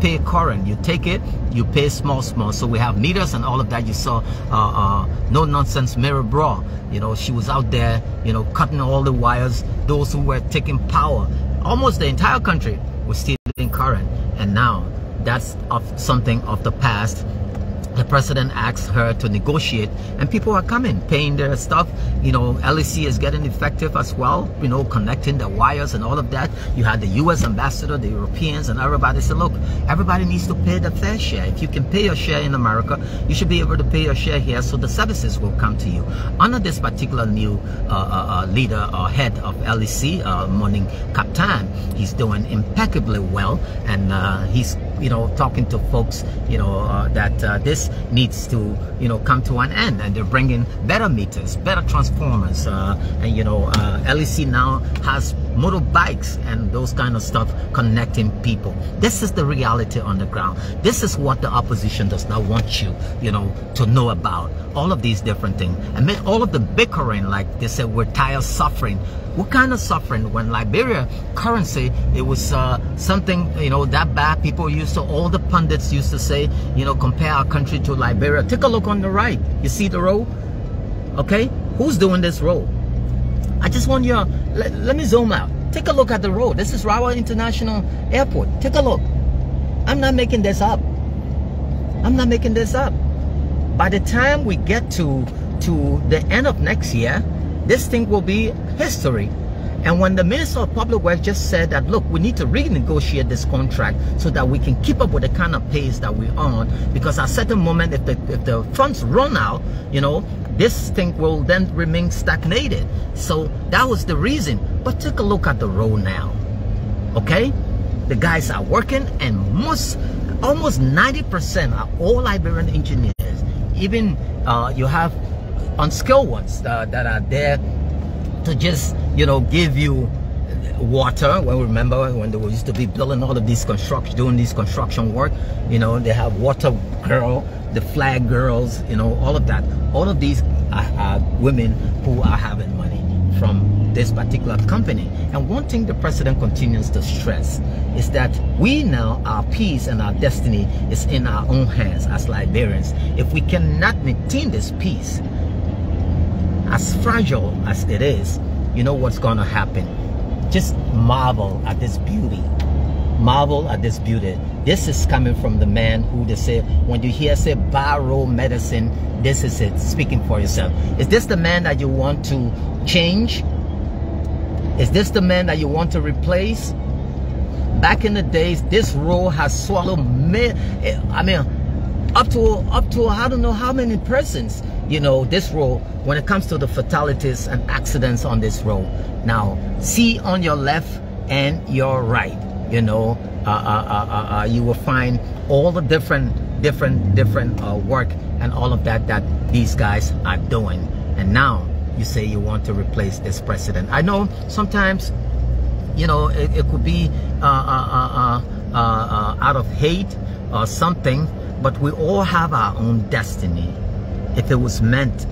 pay current. You take it, you pay small. So we have meters and all of that. You saw no nonsense Mary Bra. You know, she was out there, you know, cutting all the wires. Those who were taking power, almost the entire country was still in current. And now that's something of the past. The president asked her to negotiate, and people are coming, paying their stuff. You know, LEC is getting effective as well, you know, connecting the wires and all of that. You had the US ambassador, the Europeans, and everybody said, look, everybody needs to pay the fair share. If you can pay your share in America, you should be able to pay your share here, so the services will come to you. Under this particular new leader or head of LEC, Morning Captain, he's doing impeccably well, and he's, you know, talking to folks, you know, that this needs to, you know, come to an end, and they're bringing better meters, better transformers, and you know, LEC now has motorbikes and those kind of stuff connecting people. This is the reality on the ground. This is what the opposition does not want you, you know, to know about. All of these different things, amid all of the bickering, like they said, we're tired of suffering. What kind of suffering? When Liberia currency, it was something, you know, that bad. People used to, all the pundits used to say, you know, compare our country to Liberia. Take a look on the right. You see the road? Okay? Who's doing this road? I just want you, let me zoom out. Take a look at the road. This is Weah International Airport. Take a look. I'm not making this up. I'm not making this up. By the time we get to the end of next year, this thing will be history. And when the Minister of Public Works just said that, look, we need to renegotiate this contract so that we can keep up with the kind of pace that we're on, because at a certain moment, if the funds run out, you know, this thing will then remain stagnated. So that was the reason. But take a look at the road now. Okay? The guys are working, and almost 90% are all Liberian engineers. Even you have unskilled ones that are there to just, you know, give you water. Well, remember when they used to be building all of these doing this construction work, you know, they have water girl, the flag girls, you know, all of that. All of these are women who are having money from this particular company. And one thing the president continues to stress is that we now, our peace and our destiny is in our own hands as Liberians. If we cannot maintain this peace, as fragile as it is, you know what's going to happen. Just marvel at this beauty. Marvel at this beauty. This is coming from the man who they say, when you hear say borrow medicine, this is it, speaking for yourself. Is this the man that you want to change? Is this the man that you want to replace? Back in the days, this role has swallowed up to I don't know how many persons, you know, this road, when it comes to the fatalities and accidents on this road. Now, see on your left and your right, you know, you will find all the different work and all of that these guys are doing. And now you say you want to replace this president. I know sometimes, you know, it could be out of hate or something, but we all have our own destiny. If it was meant,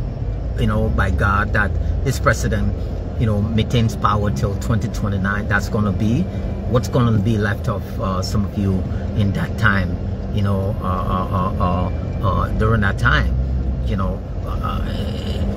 you know, by God that this president, you know, maintains power till 2029, that's going to be what's going to be left of some of you in that time, you know, during that time, you know.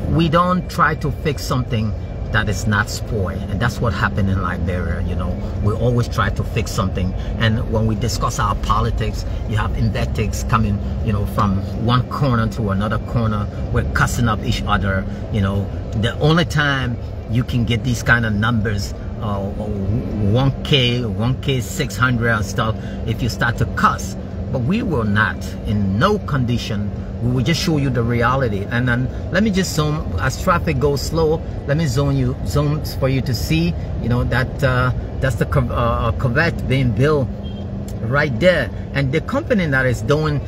We don't try to fix something that is not spoiled. And that's what happened in Liberia. You know, we always try to fix something, and when we discuss our politics, you have invectives coming, you know, from one corner to another corner. We're cussing up each other. You know, the only time you can get these kind of numbers, 1K 600 and stuff, if you start to cuss. But we will not, in no condition. We will just show you the reality. And then let me just zoom, as traffic goes slow, let me zoom for you to see, you know, that that's the Corvette being built right there. And the company that is doing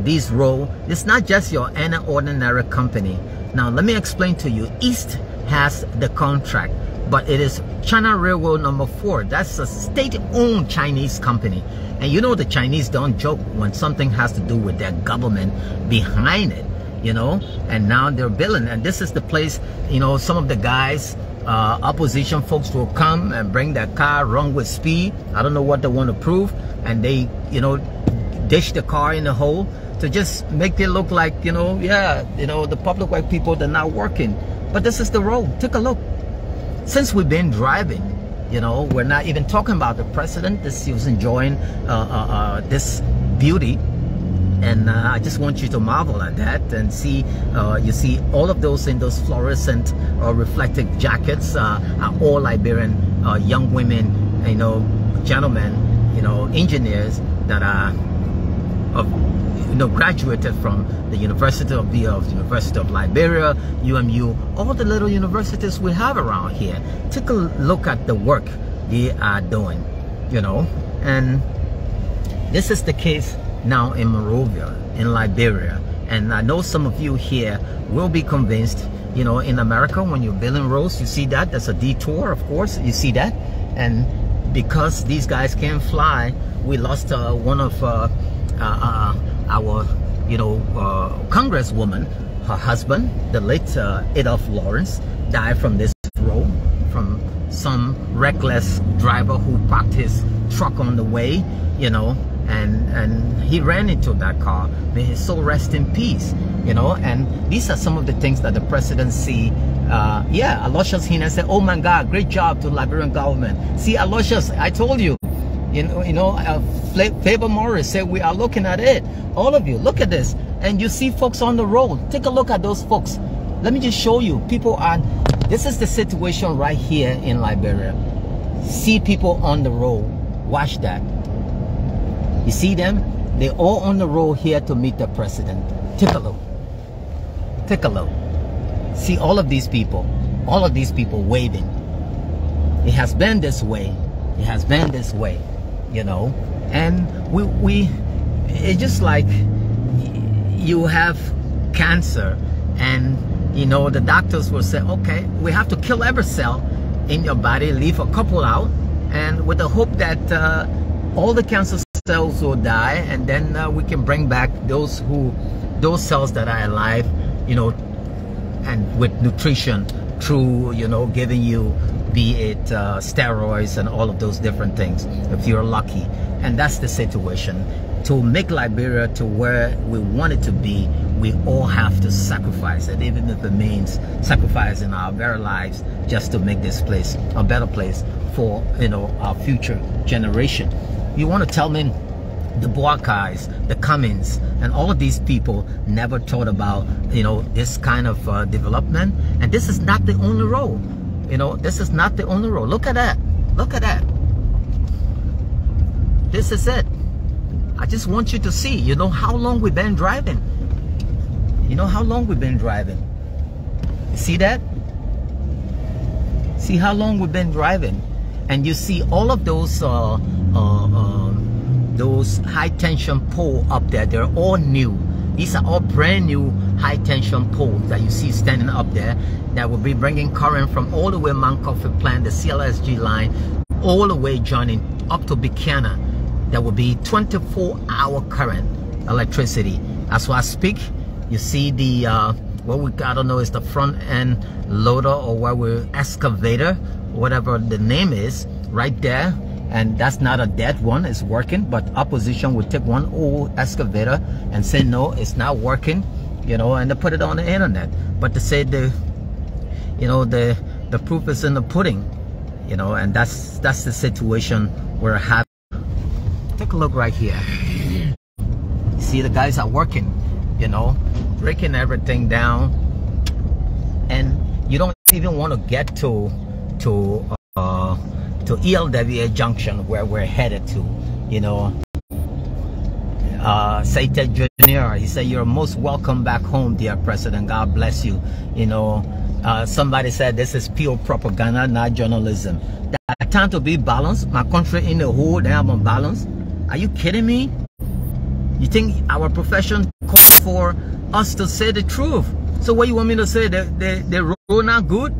these roads, it's not just your any ordinary company. Now let me explain to you. East has the contract, but it is China Railroad number 4. That's a state-owned Chinese company. And you know the Chinese don't joke when something has to do with their government behind it, you know. And now they're building, and this is the place, you know, some of the guys, opposition folks will come and bring their car wrong with speed. I don't know what they want to prove, and they, you know, dish the car in the hole to just make it look like, you know, yeah, you know, the public work people, they're not working. But this is the road. Take a look. Since we've been driving, you know, we're not even talking about the president. He was enjoying this beauty, and I just want you to marvel at that and see. You see all of those in those fluorescent reflective jackets are all Liberian young women, you know, gentlemen, you know, engineers that are graduated from the University of Weah, University of Liberia, UMU, all the little universities we have around here. Take a look at the work they are doing, you know. And this is the case now in Monrovia, in Liberia. And I know some of you here will be convinced, you know, in America, when you're building roads, you see that, there's a detour, of course, you see that. And because these guys can't fly, we lost one of our, you know, congresswoman, her husband, the late Adolph Lawrence, died from this road, from some reckless driver who parked his truck on the way, you know, and he ran into that car. May his soul rest in peace, you know. And these are some of the things that the president see. Yeah, Aloysius Hina said, oh my God, great job to the Liberian government. See, Aloysius, I told you, Faber Morris said we are looking at it. All of you, look at this. And you see folks on the road. Take a look at those folks. Let me just show you. People are, this is the situation right here in Liberia. See people on the road. Watch that. You see them? They're all on the road here to meet the president. Take a look. Take a look. See all of these people waving. It has been this way. It has been this way, you know. And it's just like you have cancer, and you know the doctors will say, okay, we have to kill every cell in your body, leave a couple out, and with the hope that all the cancer cells will die, and then we can bring back those cells that are alive, you know, and with nutrition through, you know, giving you, be it steroids and all of those different things, if you're lucky. And that's the situation. To make Liberia to where we want it to be, we all have to sacrifice it, even if it means sacrificing our very lives just to make this place a better place for, you know, our future generation. You want to tell me the Boakais, the Cummins, and all of these people never thought about, you know, this kind of development? And this is not the only road. You know, this is not the only road. Look at that. Look at that. This is it. I just want you to see, you know, how long we've been driving. You know how long we've been driving. You see that? See how long we've been driving. And you see all of those high tension poles up there. They're all new. These are all brand new high tension poles that you see standing up there that will be bringing current from all the way Mount Coffee Plant, the CLSG line, all the way joining up to Buchanan. There will be 24-hour current electricity. As I speak, you see the what we, I don't know, is the front end loader or what we're excavator, whatever the name is, right there. And that's not a dead one, it's working. But opposition would take one old excavator and say no, it's not working, you know, and they put it on the internet. But to say the, you know, the the proof is in the pudding, you know, and that's the situation we're having. Take a look right here. See, the guys are working, you know, breaking everything down, and you don't even want to get to ELWA Junction, where we're headed to, you know. Saita Jr., he said, "You're most welcome back home, dear President. God bless you." You know, somebody said this is pure propaganda, not journalism. That time to be balanced. My country in the whole damn unbalanced. Are you kidding me? You think our profession calls for us to say the truth? So what you want me to say? The road not good?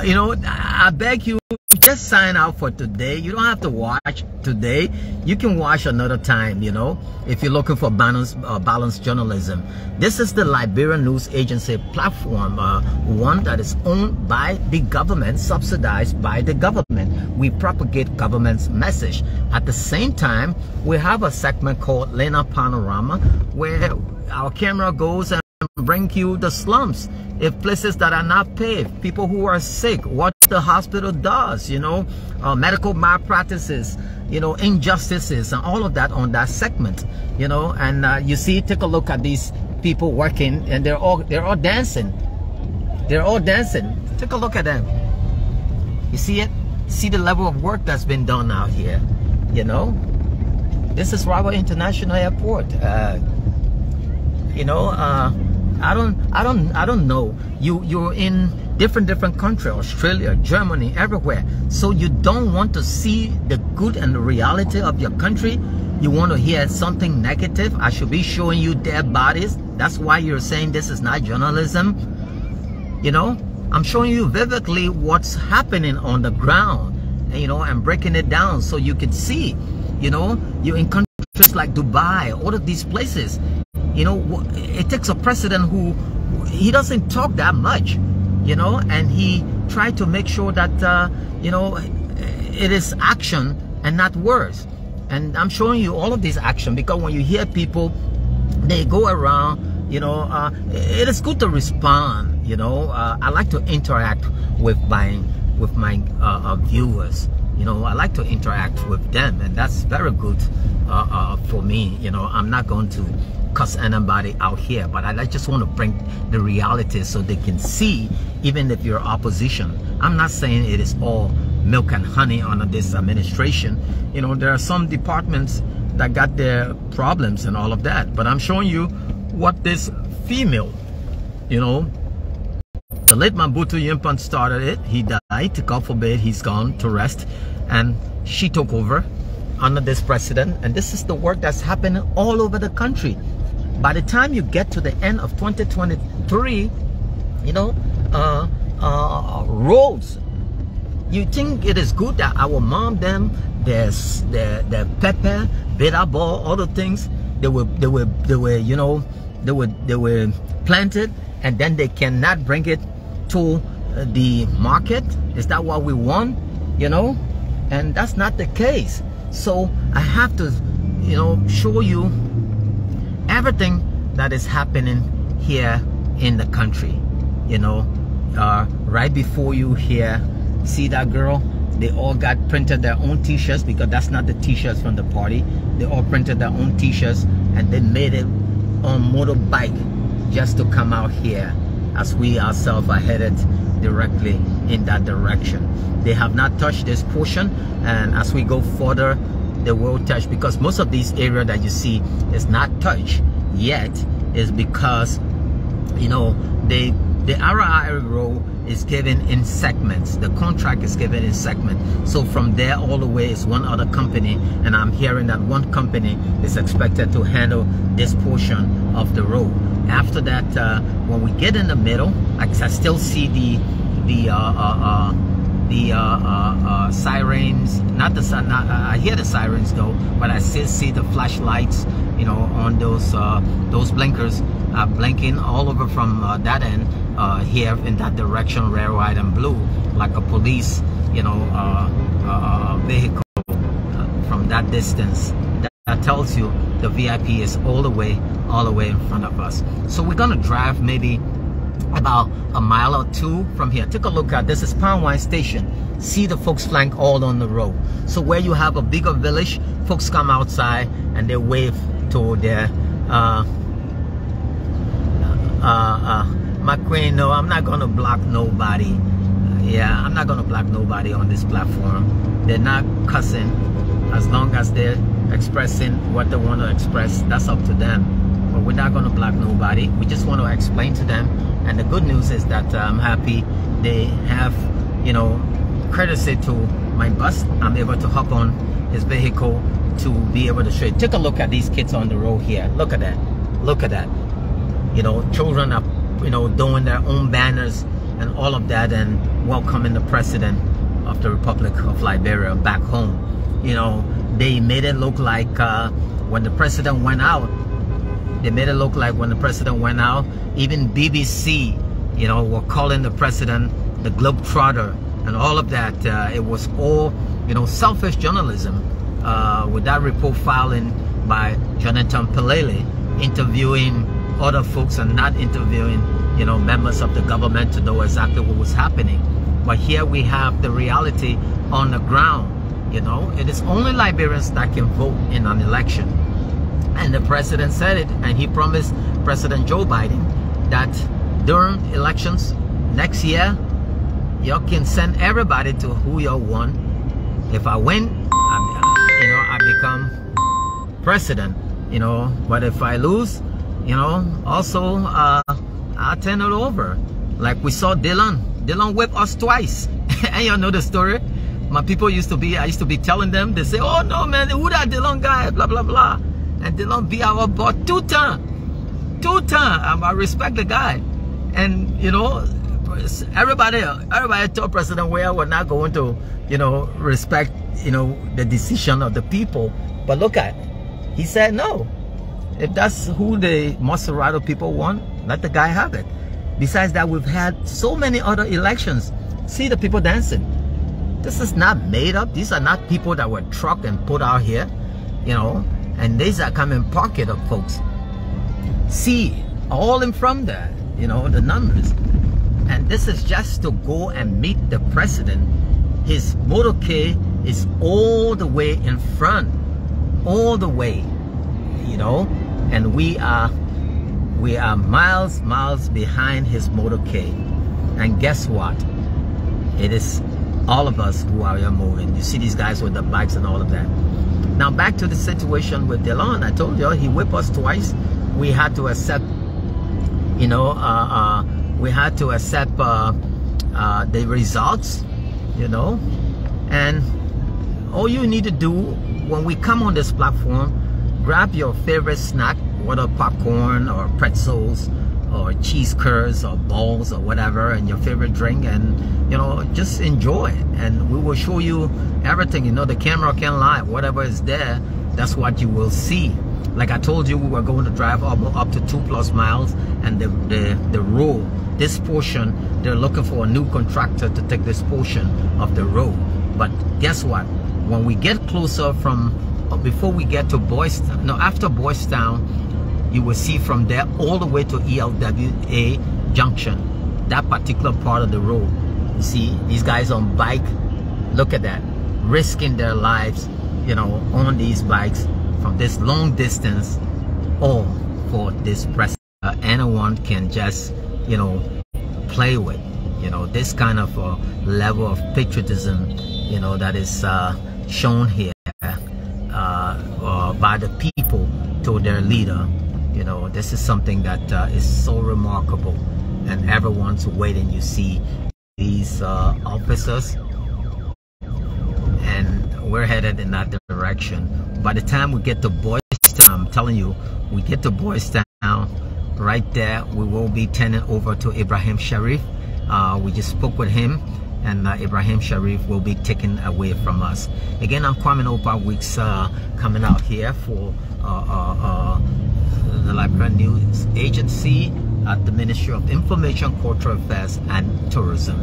You know, I beg you, just sign out for today. You don't have to watch today. You can watch another time, you know, if you're looking for balanced journalism. This is the Liberian News Agency platform, one that is owned by the government, subsidized by the government. We propagate government's message. At the same time, we have a segment called Lena Panorama, where our camera goes and bring you the slums, if places that are not paved, people who are sick, what the hospital does, you know, medical malpractices, you know, injustices, and all of that on that segment, you know. And you see, take a look at these people working, and they're all dancing. They're all dancing. Take a look at them. You see it? See the level of work that's been done out here, you know. This is Weah International Airport. You know, I don't know. You're in different countries, Australia, Germany, everywhere. So you don't want to see the good and the reality of your country. You want to hear something negative. I should be showing you dead bodies. That's why you're saying this is not journalism. You know, I'm showing you vividly what's happening on the ground, you know, and breaking it down so you can see. You know, you're in countries like Dubai, all of these places. You know, it takes a president who, he doesn't talk that much, you know, and he tried to make sure that, you know, it is action and not words. And I'm showing you all of this action because when you hear people, they go around, you know, it is good to respond, you know. I like to interact with my viewers. You know, I like to interact with them, and that's very good for me. You know, I'm not going to cuss anybody out here, but I just want to bring the reality so they can see, even if you're opposition. I'm not saying it is all milk and honey under this administration. You know, there are some departments that got their problems and all of that, but I'm showing you what this female, you know, the late Mabutu Yimpan started it. He died. God forbid, he's gone to rest, and she took over under this president. And this is the work that's happening all over the country. By the time you get to the end of 2023, you know, roads, you think it is good that our mom them, there's the pepper, bitter ball, all the things they were you know, they were planted, and then they cannot bring it to the market. Is that what we want? You know, and that's not the case. So I have to, you know, show you everything that is happening here in the country. You know, right before you here, see that girl? They all got printed their own t-shirts, because that's not the t-shirts from the party. They all printed their own t-shirts, and they made it on motorbike just to come out here, as we ourselves are headed directly in that direction. They have not touched this portion, and as we go further, they will touch, because most of these area that you see is not touched yet, is because, you know, the RRI road is given in segments. The contract is given in segments. So from there all the way is one other company, and I'm hearing that one company is expected to handle this portion of the road. After that, when we get in the middle, I still see the sirens. I hear the sirens though, but I still see the flashlights, you know, on those blinkers blinking all over from that end here in that direction, red, white, and blue, like a police, you know, vehicle from that distance. That tells you the VIP is all the way in front of us. So we're gonna drive maybe about a mile or two from here. Take a look at this is Palm Wine Station. See the folks flank all on the road. So where you have a bigger village, folks come outside and they wave to their my queen. No, I'm not gonna block nobody. Yeah, I'm not gonna block nobody on this platform. They're not cussing. As long as they're expressing what they want to express, that's up to them. But we're not gonna block nobody. We just want to explain to them. And the good news is that I'm happy they have, you know, courtesy to my bus. I'm able to hop on his vehicle to be able to show you. Take a look at these kids on the road here. Look at that. Look at that. You know, children are, you know, doing their own banners and all of that and welcoming the president of the Republic of Liberia back home. You know, they made it look like when the president went out, even BBC, you know, were calling the president the Globetrotter and all of that. It was all, you know, selfish journalism with that report filing by Jonathan Pelele, interviewing other folks and not interviewing, you know, members of the government to know exactly what was happening. But here we have the reality on the ground. You know, it is only Liberians that can vote in an election. And the president said it, and he promised President Joe Biden that during elections next year, you can send everybody to who you want. If I win, I become president, you know, but if I lose, you know, also I'll turn it over. Like we saw Dylan whipped us twice. And you know the story. My people I used to be telling them, they say, oh no man, who that Dylan guy, blah blah blah. And Dylan beat our butt two times. I respect the guy. And you know, everybody told President Weah we're not going to, you know, respect, you know, the decision of the people. But look at it. He said no. If that's who the Maserati people want, let the guy have it. Besides that, we've had so many other elections. See the people dancing. This is not made up. These are not people that were trucked and put out here, you know, and these are coming pocket of folks. See, all in from there, you know, the numbers. And this is just to go and meet the president. His motorcade is all the way in front, all the way, you know, and we are miles behind his motorcade. And guess what? It is all of us who are here moving. You see these guys with the bikes and all of that. Now back to the situation with Dylan. I told you he whipped us twice. We had to accept, you know, we had to accept the results, you know. And all you need to do when we come on this platform, grab your favorite snack, whether popcorn or pretzels or cheese curds or balls or whatever, and your favorite drink, and you know, just enjoy it. And we will show you everything. You know, the camera can lie. Whatever is there, that's what you will see. Like I told you, we were going to drive up to 2+ miles, and the road, this portion, they're looking for a new contractor to take this portion of the road. But guess what? When we get closer from, before we get to Boys Town, no, after Boys Town, you will see from there all the way to ELWA Junction, that particular part of the road. You see these guys on bike, look at that, risking their lives, you know, on these bikes from this long distance, all for this press. Anyone can just, you know, play with, you know, this kind of level of patriotism, you know, that is shown here by the people to their leader. You know, this is something that is so remarkable, and everyone's waiting. You see these officers, and we're headed in that direction. By the time we get to Boys Town, I'm telling you, we get to Boys Town, right there, we will be turning over to Ibrahim Sharif. We just spoke with him, and Ibrahim Sharif will be taken away from us. Again, I'm Kwame Opa Weeks coming out here for the Liberian News Agency at the Ministry of Information, Cultural Affairs and Tourism,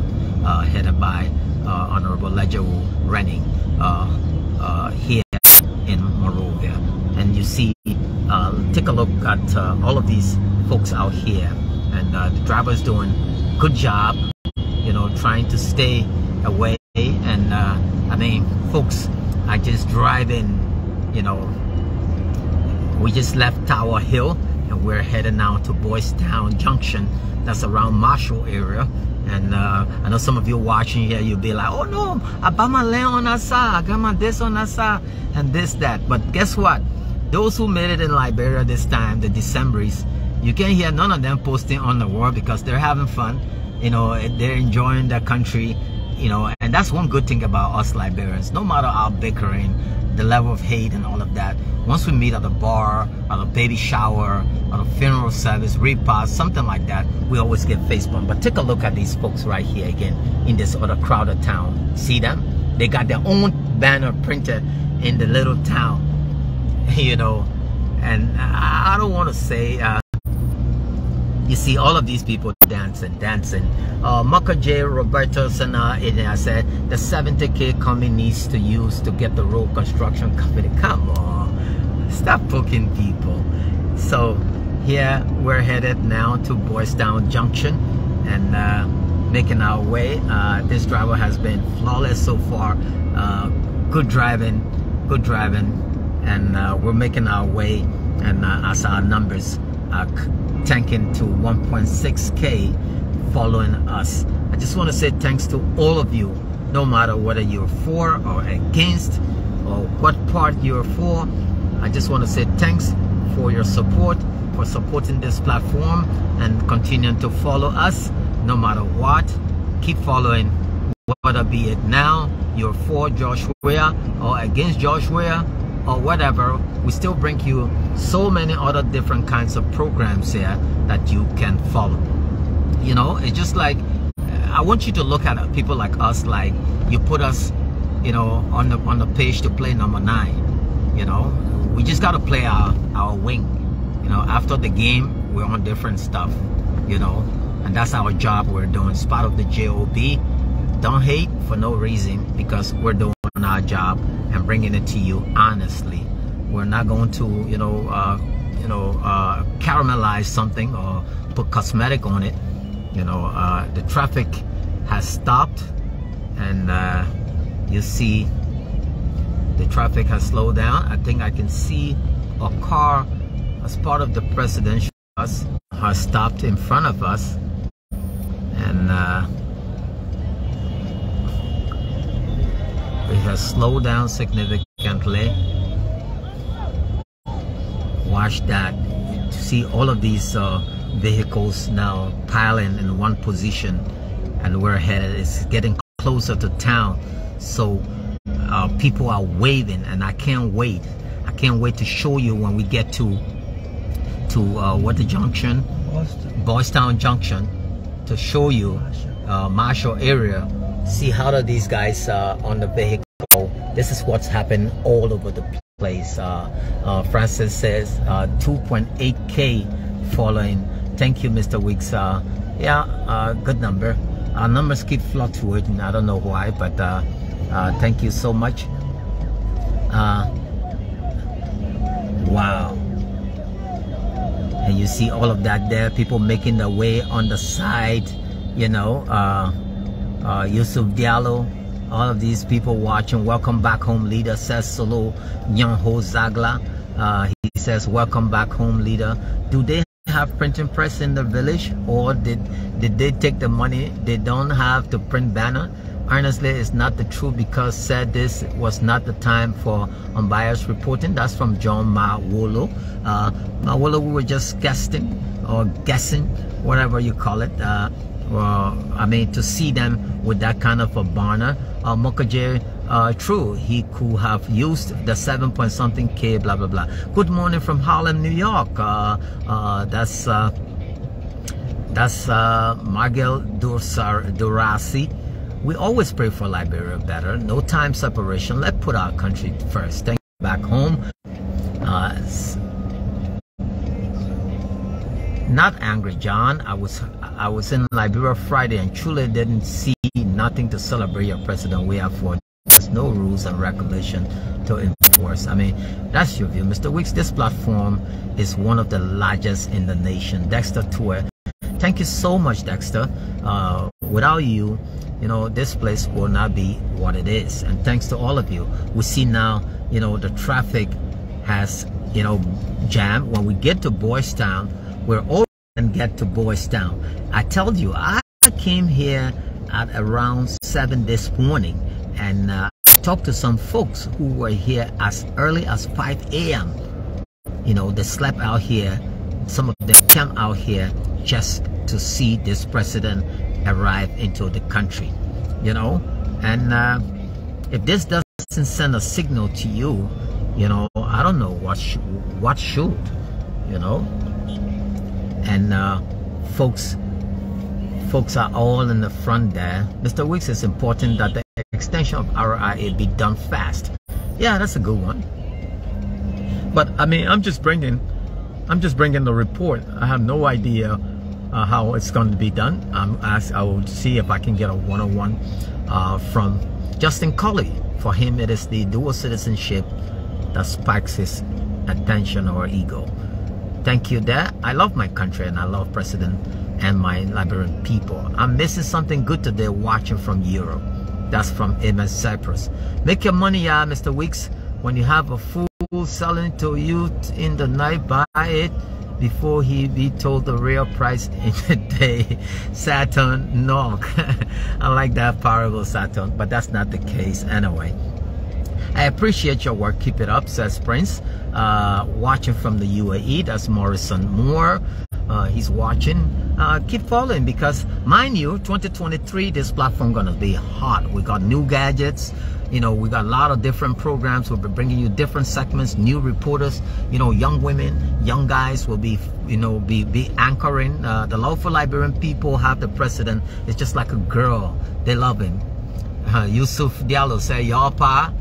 headed by Honorable Lejewu Renning here in Monrovia. And you see, take a look at all of these folks out here. and the driver's doing good job, you know, trying to stay away. And I mean, folks, I just driving, you know, we just left Tower Hill and we're heading now to Boys Town Junction. That's around Marshall area. And I know some of you watching here, you'll be like, oh no, I bought my land on that side, I got my this on that side, and this, that. But guess what? Those who made it in Liberia this time, the Decembrists, you can't hear none of them posting on the war because they're having fun. You know, they're enjoying their country, you know, and that's one good thing about us Liberians. No matter our bickering, the level of hate and all of that, once we meet at a bar, at a baby shower, at a funeral service, repast, something like that, we always get face bumped. But take a look at these folks right here again in this other crowded town. See them? They got their own banner printed in the little town, you know. And I don't want to say, you see all of these people dancing. Maka J. Roberto Sana, I said, the 70K coming needs to use to get the road construction company. Come on, stop poking people. So here we're headed now to Boys Town Junction and making our way. This driver has been flawless so far. Good driving, and we're making our way. And as our numbers are tanking to 1.6K following us. I just want to say thanks to all of you, no matter whether you're for or against or what part you're for. I just want to say thanks for your support, for supporting this platform and continuing to follow us no matter what. Keep following, whether be it now you're for George Weah or against George Weah or whatever. We still bring you so many other different kinds of programs here that you can follow. You know, it's just like, I want you to look at people like us, like you put us, you know, on the page to play number 9. You know, we just got to play our wing. You know, after the game, we're on different stuff, you know, and that's our job we're doing. It's part of the JOB. Don't hate for no reason, because we're doing our job and bringing it to you honestly. We're not going to, caramelize something or put cosmetic on it. You know, the traffic has stopped, and you see the traffic has slowed down. I think I can see a car as part of the presidential bus has stopped in front of us, and it has slowed down significantly. Watch that. To see all of these vehicles now piling in one position, and we're headed. It's getting closer to town, so people are waving, and I can't wait. I can't wait to show you when we get to what the junction, Boys Town Junction, to show you Marshall area. See how are these guys on the vehicle. This is what's happened all over the place. Francis says 2.8K following. Thank you, Mr. Weeks. Yeah, good number. Our numbers keep fluctuating. I don't know why, but thank you so much. Wow. And you see all of that there, people making their way on the side, you know. Yusuf Diallo, all of these people watching. Welcome back home, leader, says Solo Nyanho Zagla. He says, welcome back home, leader. Do they have printing press in the village, or did they take the money? They don't have to print banner. Honestly, it's not the truth, because said this was not the time for unbiased reporting. That's from John Mawolo. Mawolo, we were just guessing, whatever you call it. I mean, to see them with that kind of a banner. Mokaje, true, he could have used the 7-point-something K, blah blah blah. Good morning from Harlem, New York. That's Margel Durasi. We always pray for Liberia better. No time separation. Let's put our country first. Thank you. Back home. Not angry, John. I was in Liberia Friday and truly didn't see nothing to celebrate your president. We have for there's no rules and regulation to enforce. I mean, that's your view, Mr. Weeks. This platform is one of the largest in the nation. Dexter Tour, Thank you so much, Dexter. Without you, you know, this place will not be what it is. And thanks to all of you. We see now, you know, the traffic has, you know, jammed. When we get to Boys Town, we're over and get to Boys Town. I told you, I came here at around 7 this morning, and I talked to some folks who were here as early as 5 a.m. You know, they slept out here. Some of them came out here just to see this president arrive into the country, you know. And if this doesn't send a signal to you, you know, I don't know what should, you know. And folks are all in the front there. Mr. Weeks, it's important that the extension of RIA be done fast. Yeah, that's a good one. But I mean, I'm just bringing the report. I have no idea how it's going to be done. I will see if I can get a one-on-one from Justin Colley. For him, it is the dual citizenship that spikes his attention or ego. Thank you there. I love my country and I love President and my Liberian people. I'm missing something good today watching from Europe. That's from Amos Cyprus. Make your money, yeah, Mr. Weeks. When you have a fool selling to you in the night, buy it before he be told the real price in the day. Saturn knock. I like that parable, Saturn, but that's not the case anyway. I appreciate your work. Keep it up, says Prince. Watching from the UAE, that's Morrison Moore. He's watching. Keep following, because mind you, 2023, this platform gonna be hot. We got new gadgets. You know, we got a lot of different programs. We'll be bringing you different segments, new reporters, you know, young women, young guys will be, you know, be anchoring. The lawful Liberian people have the president. It's just like a girl. They love him. Yusuf Diallo say, y'all pa,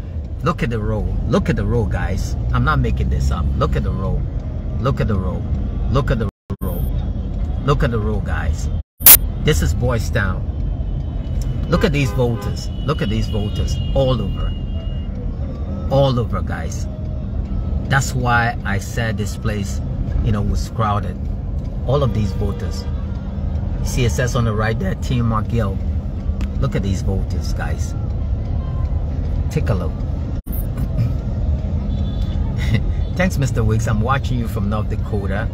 look at the road. Look at the road, guys. I'm not making this up. Look at the road. Look at the road. Look at the road. Look at the road, guys. This is Boys Town. Look at these voters. Look at these voters all over. All over, guys. That's why I said this place, you know, was crowded. All of these voters. You see it says on the right there, Team McGill. Look at these voters, guys. Take a look. Thanks, Mr. Wicks. I'm watching you from North Dakota.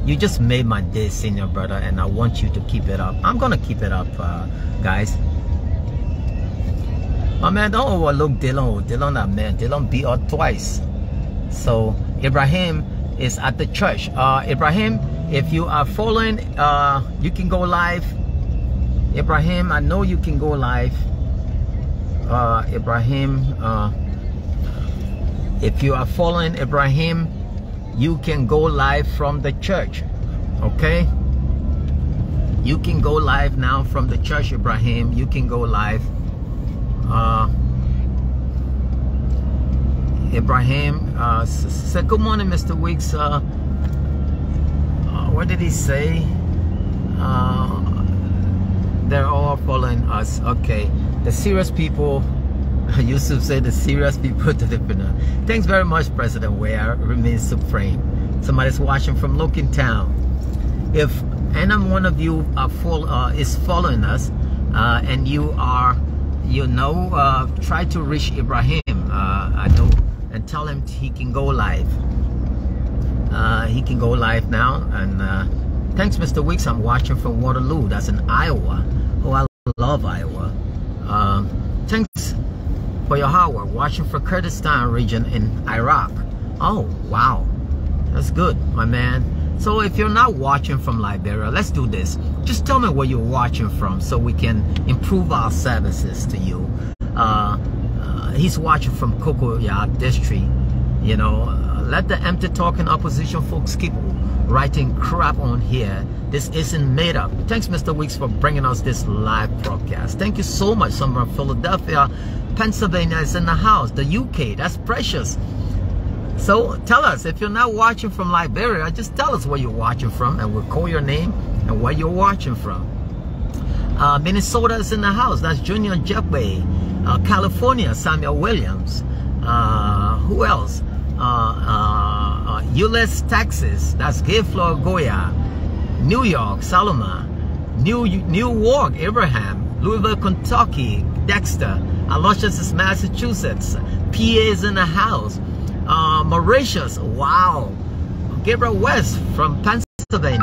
You just made my day, senior brother, and I want you to keep it up. I'm gonna keep it up, guys. My man, don't overlook Dylan. Dylan, that man. Dylan beat up twice. So Ibrahim is at the church. Ibrahim, if you are following, you can go live. Ibrahim, I know you can go live. Ibrahim, if you are following Ibrahim, you can go live from the church. Okay, you can go live now from the church, Ibrahim. You can go live. Ibrahim said, good morning, Mr. Weeks. What did he say? They're all following us. Okay, the serious people. Yusuf said the serious people to the winner. Thanks very much, President Weah remains supreme. Somebody's watching from Logan Town. If any one of you is following us, and you are, you know, try to reach Ibrahim. I know, and tell him he can go live. He can go live now. And thanks, Mr. Weeks. I'm watching from Waterloo. That's in Iowa. Oh, I love Iowa. Thanks for your hard work. Watching for Kurdistan region in Iraq. Oh, wow. That's good, my man. So if you're not watching from Liberia, let's do this. Just tell me where you're watching from so we can improve our services to you. He's watching from Cocoyard District. You know, let the empty talking opposition folks keep writing crap on here. This isn't made up. Thanks, Mr. Weeks, for bringing us this live broadcast. Thank you so much. Someone from Philadelphia, Pennsylvania is in the house. The UK, that's precious. So tell us, if you're not watching from Liberia, just tell us where you're watching from, and we'll call your name and where you're watching from. Minnesota is in the house. That's Junior Jepway. California, Samuel Williams. Who else? Euless, Texas. That's Gay Flor Goya. New York, Saloma. Newark, Abraham, Louisville, Kentucky, Dexter, Aloysius, Massachusetts, PA is in the house, Mauritius, wow, Gabriel West from Pennsylvania,